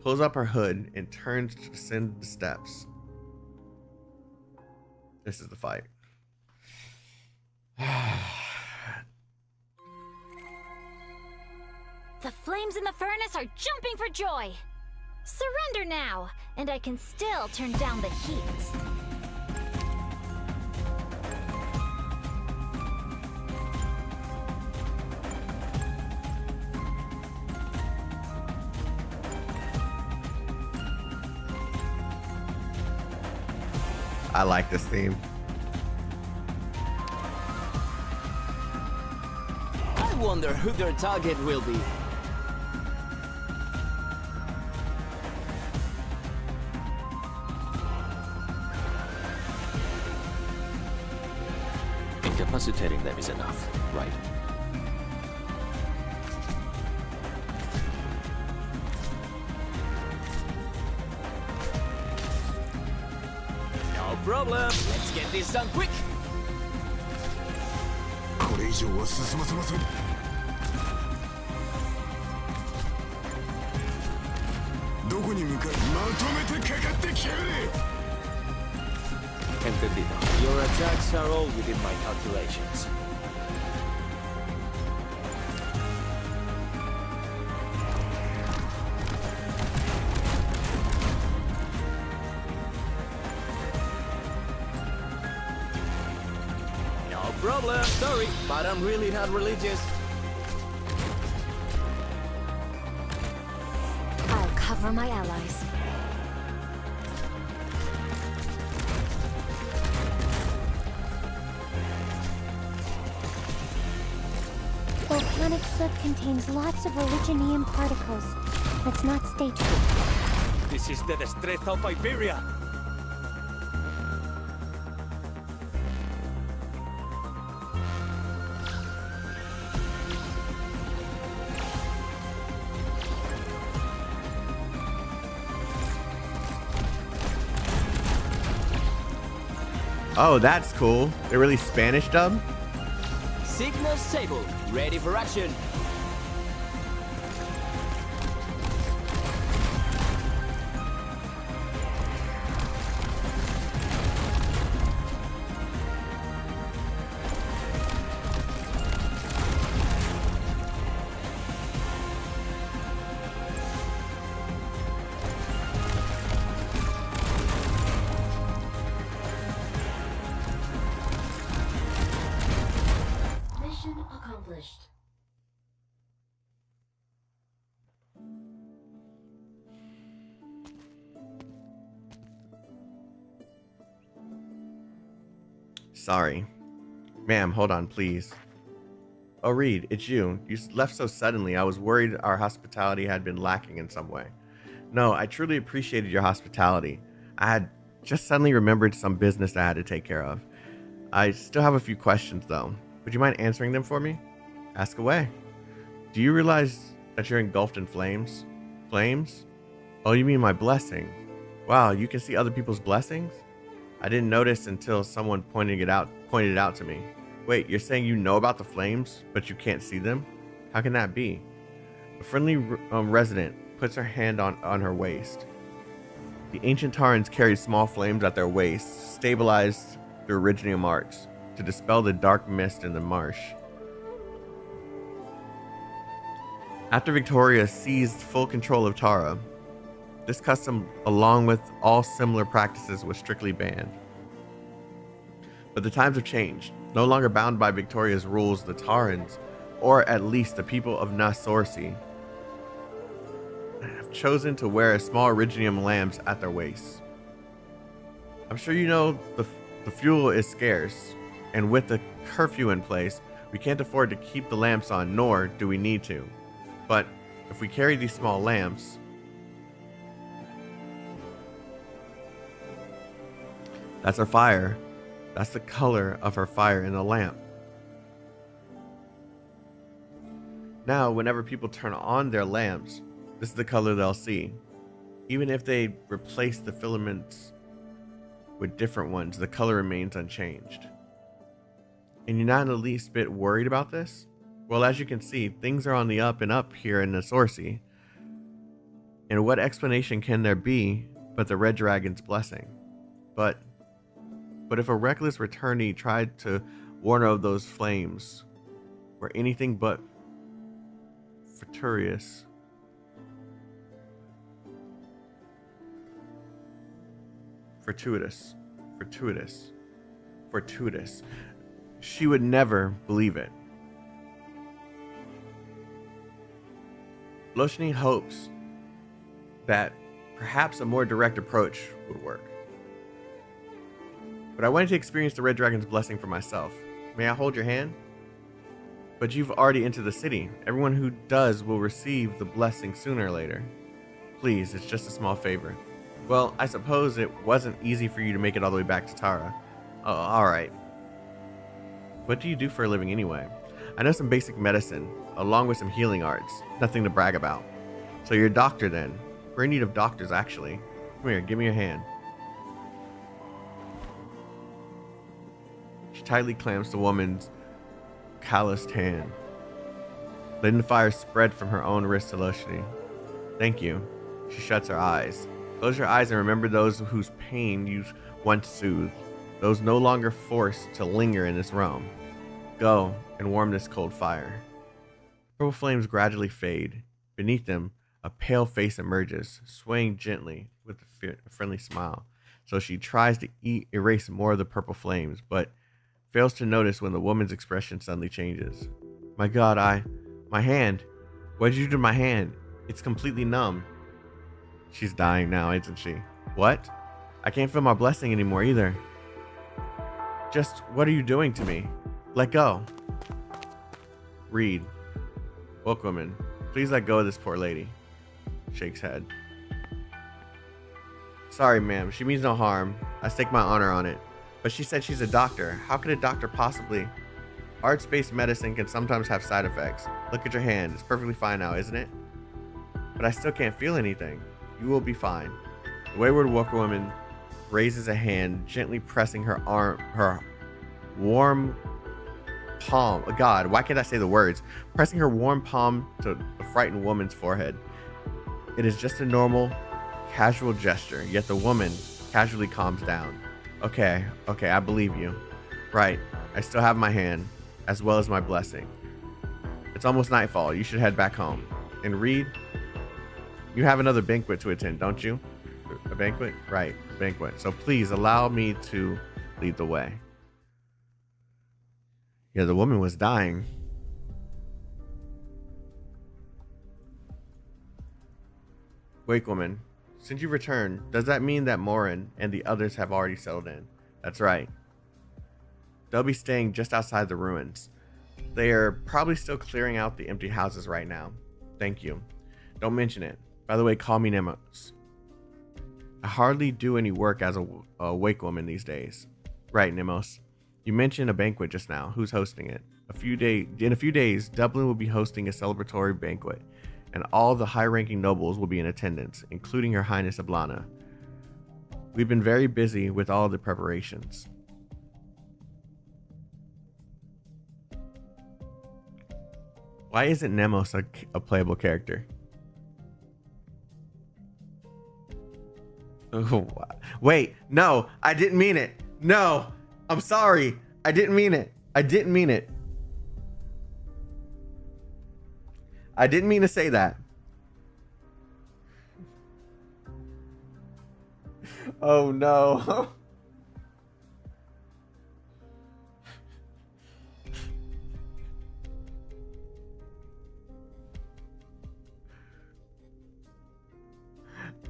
Speaker 2: pulls up her hood, and turns to descend the steps. This is the fight.
Speaker 4: The flames in the furnace are jumping for joy! Surrender now, and I can still turn down the heat.
Speaker 2: I like this theme.
Speaker 10: I wonder who their target will be. Incapacitating them is enough, right? No problem. Let's get this done quick.
Speaker 11: これ以上は進ませません。どこに向かう？まとめてかかってきやがれ。
Speaker 10: Entendido. Your attacks are all within my calculations. No problem. Sorry, but I'm really not religious.
Speaker 4: I'll cover my allies. Volcanic soot contains lots of Originium particles. Let's not stay true.
Speaker 10: This is the strength of Iberia.
Speaker 2: Oh, that's cool. They're really Spanish dub?
Speaker 10: Signal stable, ready for action.
Speaker 11: unrest.
Speaker 2: Sorry. Ma'am, hold on, please. Oh, Reed, it's you. You left so suddenly. I was worried our hospitality had been lacking in some way. No, I truly appreciated your hospitality. I had just suddenly remembered some business I had to take care of. I still have a few questions, though. Would you mind answering them for me? Ask away. Do you realize that you're engulfed in flames? Flames? Oh, you mean my blessing? Wow, you can see other people's blessings? I didn't notice until someone pointed it out to me. Wait, you're saying you know about the flames, but you can't see them? How can that be? A friendly resident puts her hand on her waist. The ancient Tarans carried small flames at their waists, stabilized through Originium arts, to dispel the dark mist in the marsh. After Victoria seized full control of Tara, this custom, along with all similar practices, was strictly banned. But the times have changed. No longer bound by Victoria's rules, the Tarans, or at least the people of Nasorsi, have chosen to wear small Originium lamps at their waists. I'm sure you know the fuel is scarce, and with the curfew in place, we can't afford to keep the lamps on, nor do we need to. But if we carry these small lamps, that's our fire. That's the color of her fire in the lamp. Now, whenever people turn on their lamps, this is the color they'll see. Even if they replace the filaments with different ones, the color remains unchanged. And you're not in the least bit worried about this? Well, as you can see, things are on the up and up here in Nasorsi. And what explanation can there be but the Red Dragon's blessing? But if a reckless returnee tried to warn her of those flames, were anything but fortuitous. She would never believe it. Loshni hopes that perhaps a more direct approach would work. But I wanted to experience the Red Dragon's blessing for myself. May I hold your hand? But you've already entered the city. Everyone who does will receive the blessing sooner or later. Please, it's just a small favor. Well, I suppose it wasn't easy for you to make it all the way back to Tara. Oh, alright. What do you do for a living anyway? I know some basic medicine, along with some healing arts. Nothing to brag about. So you're a doctor then. We're in need of doctors, actually. Come here, give me your hand. She tightly clamps the woman's calloused hand, letting the fire spread from her own wrist to Loshni. Thank you. She shuts her eyes. Close your eyes and remember those whose pain you once soothed, those no longer forced to linger in this realm. Go and warm this cold fire. Purple flames gradually fade. Beneath them, a pale face emerges, swaying gently with a friendly smile. So she tries to erase more of the purple flames, but fails to notice when the woman's expression suddenly changes. My God, my hand. What did you do to my hand? It's completely numb. She's dying now, isn't she? What? I can't feel my blessing anymore either. Just, what are you doing to me? Let go. Reed. Woke woman, please let go of this poor lady. Shakes head. Sorry, ma'am. She means no harm. I stake my honor on it. But she said she's a doctor. How could a doctor possibly? Arts-based medicine can sometimes have side effects. Look at your hand. It's perfectly fine now, isn't it? But I still can't feel anything. You will be fine. The wayward Woke woman raises a hand, gently pressing her warm palm. Oh God, why can't I say the words? Pressing her warm palm to the frightened woman's forehead. It is just a normal, casual gesture, yet the woman casually calms down. Okay, I believe you. Right, I still have my hand, as well as my blessing. It's almost nightfall. You should head back home. And Reed, you have another banquet to attend, don't you? A banquet? Right, banquet. So please allow me to lead the way. Yeah, the woman was dying. Wake woman, since you returned, does that mean that Morin and the others have already settled in? That's right. They'll be staying just outside the ruins. They are probably still clearing out the empty houses right now. Thank you. Don't mention it. By the way, call me Nemos. I hardly do any work as a wake woman these days. Right, Nemos. You mentioned a banquet just now. Who's hosting it? In a few days, Dublin will be hosting a celebratory banquet, and all the high-ranking nobles will be in attendance, including Her Highness Ablana. We've been very busy with all the preparations. Why isn't Nemos a playable character? Oh, wait, no, I didn't mean it. No, I'm sorry. I didn't mean it. I didn't mean it. I didn't mean to say that. Oh no.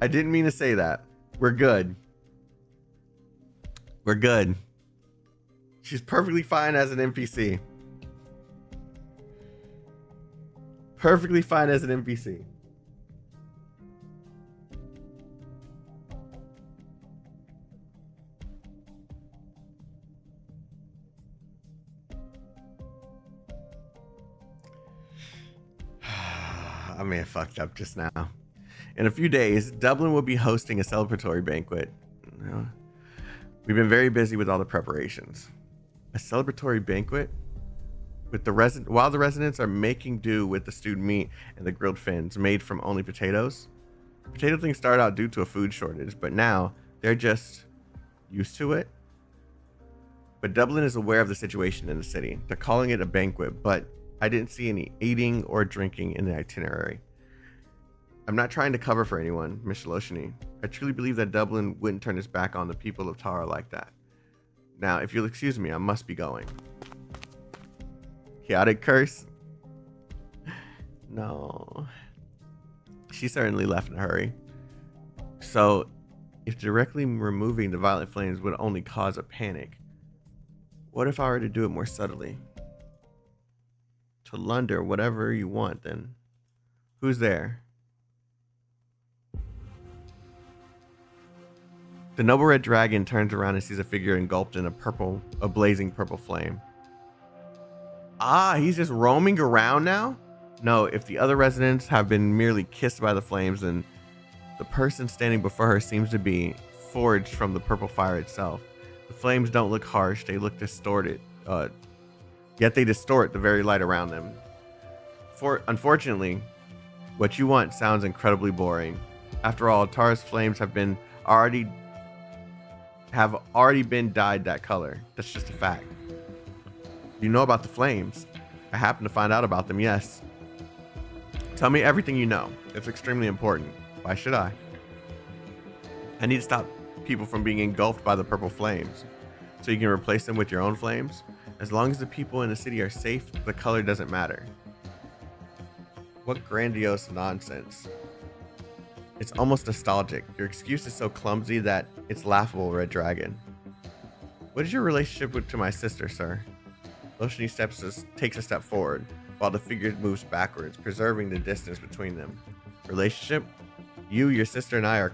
Speaker 2: I didn't mean to say that. We're good. We're good. She's perfectly fine as an NPC. Perfectly fine as an NPC. I may have fucked up just now. In a few days, Dublin will be hosting a celebratory banquet. We've been very busy with all the preparations. A celebratory banquet? While the residents are making do with the stewed meat and the grilled fins made from only potatoes. Potato things started out due to a food shortage, but now they're just used to it. But Dublin is aware of the situation in the city. They're calling it a banquet, but I didn't see any eating or drinking in the itinerary. I'm not trying to cover for anyone, Miss Shaloshini. I truly believe that Dublin wouldn't turn its back on the people of Tara like that. Now, if you'll excuse me, I must be going. Chaotic curse? No. She certainly left in a hurry. So, if directly removing the violet flames would only cause a panic, what if I were to do it more subtly? To Lunder, whatever you want, then. Who's there? The noble red dragon turns around and sees a figure engulfed in a blazing purple flame. Ah, he's just roaming around now? No, if the other residents have been merely kissed by the flames, then the person standing before her seems to be forged from the purple fire itself. The flames don't look harsh, they look distorted, yet they distort the very light around them. Unfortunately, what you want sounds incredibly boring. After all, Tara's flames have already been dyed that color. That's just a fact. You know about the flames. I happen to find out about them, yes. Tell me everything you know. It's extremely important. Why should I? I need to stop people from being engulfed by the purple flames. So you can replace them with your own flames? As long as the people in the city are safe, the color doesn't matter. What grandiose nonsense. It's almost nostalgic. Your excuse is so clumsy that it's laughable, Red Dragon. What is your relationship to my sister, sir? Loshini takes a step forward, while the figure moves backwards, preserving the distance between them. Relationship? You, your sister, and I are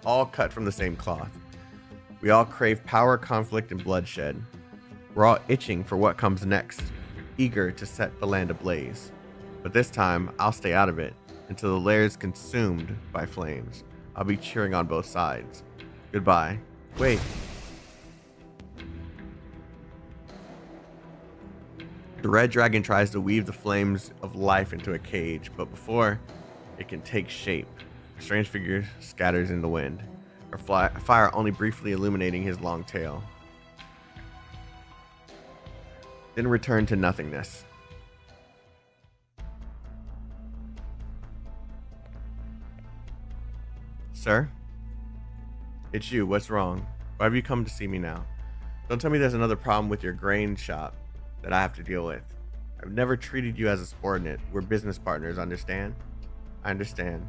Speaker 2: all cut from the same cloth. We all crave power, conflict, and bloodshed. We're all itching for what comes next, eager to set the land ablaze. But this time, I'll stay out of it until the lair is consumed by flames. I'll be cheering on both sides. Goodbye. Wait. The red dragon tries to weave the flames of life into a cage, but before it can take shape, a strange figure scatters in the wind, her fire only briefly illuminating his long tail. Then return to nothingness. Sir? It's you. What's wrong? Why have you come to see me now? Don't tell me there's another problem with your grain shop that I have to deal with. I've never treated you as a subordinate. We're business partners, understand? I understand.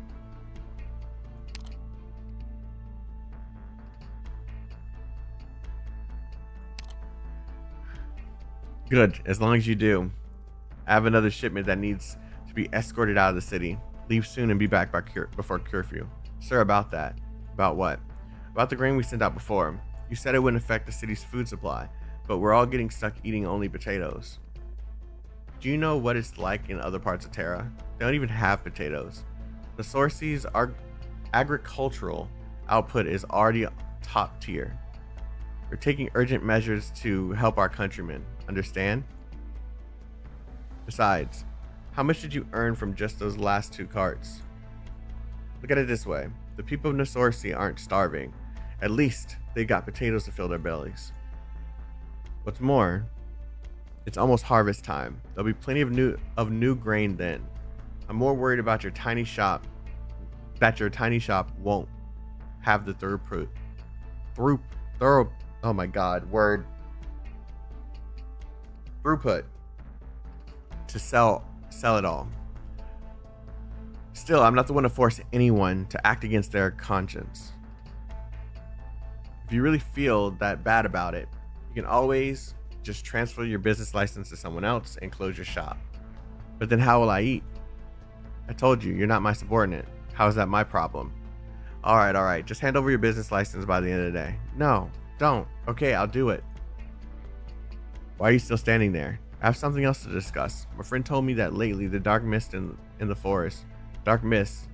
Speaker 2: Good, as long as you do. I have another shipment that needs to be escorted out of the city. Leave soon and be back by before curfew. Sir, about that. About what? About the grain we sent out before. You said it wouldn't affect the city's food supply, but we're all getting stuck eating only potatoes. Do you know what it's like in other parts of Terra? They don't even have potatoes. The Sorcy's agricultural output is already top tier. We're taking urgent measures to help our countrymen. Understand? Besides, how much did you earn from just those last 2 carts? Look at it this way. The people of Nasorsi aren't starving. At least they got potatoes to fill their bellies. What's more, it's almost harvest time. There'll be plenty of new grain then. I'm more worried about your tiny shop, that your tiny shop won't have the throughput. Oh my god, word. Throughput to sell it all. Still, I'm not the one to force anyone to act against their conscience. If you really feel that bad about it, you can always just transfer your business license to someone else and close your shop. But then how will I eat? I told you, you're not my subordinate. How is that my problem? Alright, just hand over your business license by the end of the day. No, don't. Okay, I'll do it. Why are you still standing there? I have something else to discuss. My friend told me that lately the dark mist in the forest. Dark mist.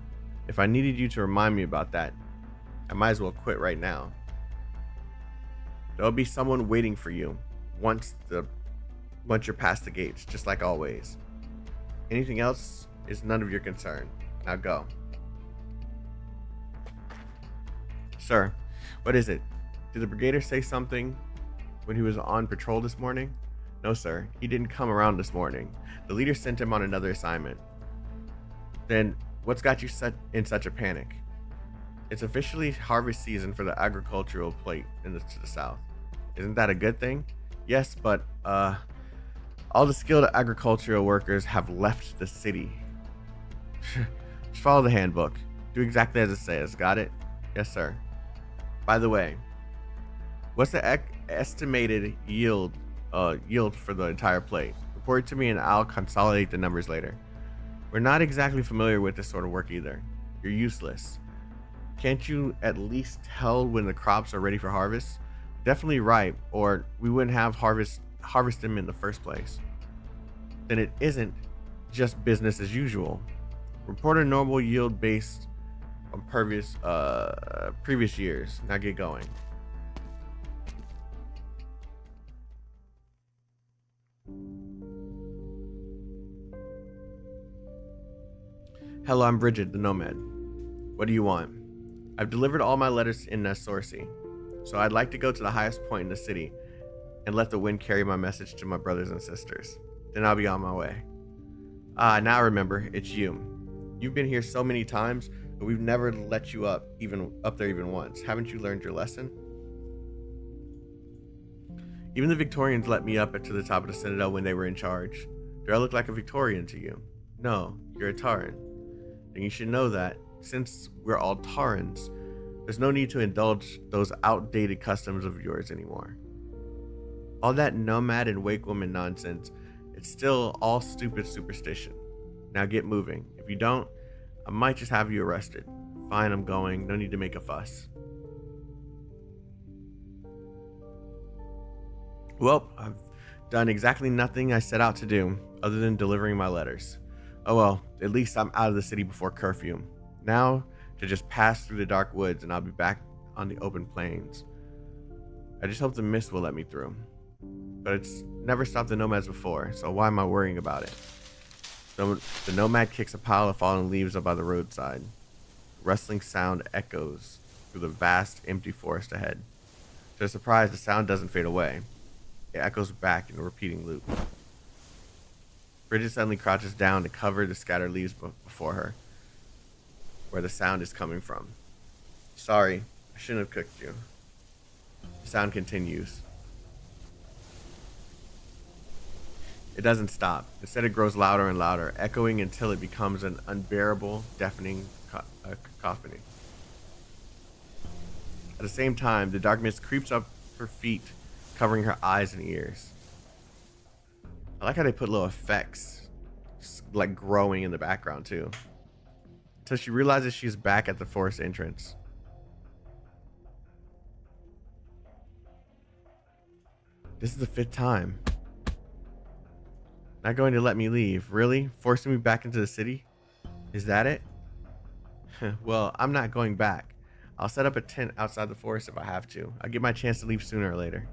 Speaker 2: If I needed you to remind me about that, I might as well quit right now. There'll be someone waiting for you once you're past the gates, just like always. Anything else is none of your concern. Now go. Sir, what is it? Did the brigader say something when he was on patrol this morning? No, sir. He didn't come around this morning. The leader sent him on another assignment. Then what's got you in such a panic? It's officially harvest season for the agricultural plate to the south. Isn't that a good thing? Yes, but all the skilled agricultural workers have left the city. Just follow the handbook. Do exactly as it says. Got it? Yes, sir. By the way, what's the estimated yield for the entire plate? Report it to me and I'll consolidate the numbers later. We're not exactly familiar with this sort of work either. You're useless. Can't you at least tell when the crops are ready for harvest? Definitely ripe, or we wouldn't have harvest them in the first place. Then it isn't just business as usual. Report a normal yield based on previous years. Now get going. Hello, I'm Bridget, the Nomad. What do you want? I've delivered all my letters in Nasorsi, so I'd like to go to the highest point in the city and let the wind carry my message to my brothers and sisters. Then I'll be on my way. Now I remember, it's you. You've been here so many times, but we've never let you up there even once. Haven't you learned your lesson? Even the Victorians let me up to the top of the Citadel when they were in charge. Do I look like a Victorian to you? No, you're a Tauren. And you should know that, since we're all Taurens, there's no need to indulge those outdated customs of yours anymore. All that nomad and wake woman nonsense, it's still all stupid superstition. Now get moving. If you don't, I might just have you arrested. Fine, I'm going. No need to make a fuss. Well, I've done exactly nothing I set out to do, other than delivering my letters. Oh well, at least I'm out of the city before curfew. Now, to just pass through the dark woods and I'll be back on the open plains. I just hope the mist will let me through. But it's never stopped the nomads before, so why am I worrying about it? The nomad kicks a pile of fallen leaves up by the roadside. Rustling sound echoes through the vast, empty forest ahead. To their surprise, the sound doesn't fade away. It echoes back in a repeating loop. Bridget suddenly crouches down to cover the scattered leaves before her, where the sound is coming from. Sorry, I shouldn't have cooked you. The sound continues. It doesn't stop. Instead, it grows louder and louder, echoing until it becomes an unbearable, deafening cacophony. At the same time, the dark mist creeps up her feet, covering her eyes and ears. I like how they put little effects like growing in the background too. Until she realizes she's back at the forest entrance. This is the 5th time. Not going to let me leave. Really? Forcing me back into the city? Is that it? Well, I'm not going back. I'll set up a tent outside the forest if I have to. I'll get my chance to leave sooner or later.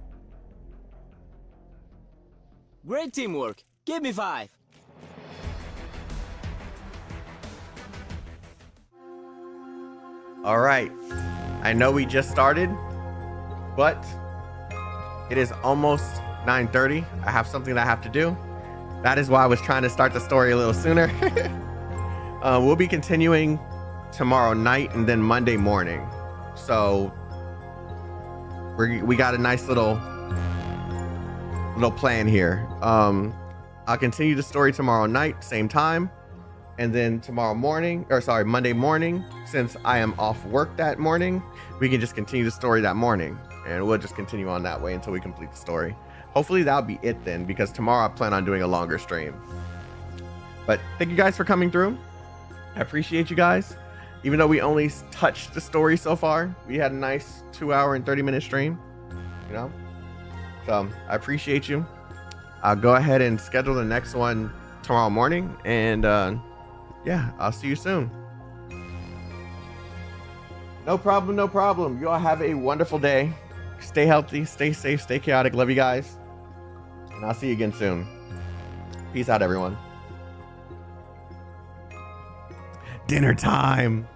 Speaker 10: Great teamwork. Give me 5.
Speaker 2: All right. I know we just started, but it is almost 9:30. I have something that I have to do. That is why I was trying to start the story a little sooner. We'll be continuing tomorrow night and then Monday morning. So we got a nice little plan here. I'll continue the story tomorrow night, same time, and then Monday morning, since I am off work that morning, we can just continue the story that morning, and we'll just continue on that way until we complete the story. Hopefully that'll be it then, because tomorrow I plan on doing a longer stream. But thank you guys for coming through. I appreciate you guys. Even though we only touched the story so far, we had a nice 2-hour and 30-minute stream, you know? So I appreciate you. I'll go ahead and schedule the next one tomorrow morning. And yeah, I'll see you soon. No problem, no problem. You all have a wonderful day. Stay healthy, stay safe, stay chaotic. Love you guys. And I'll see you again soon. Peace out, everyone. Dinner time.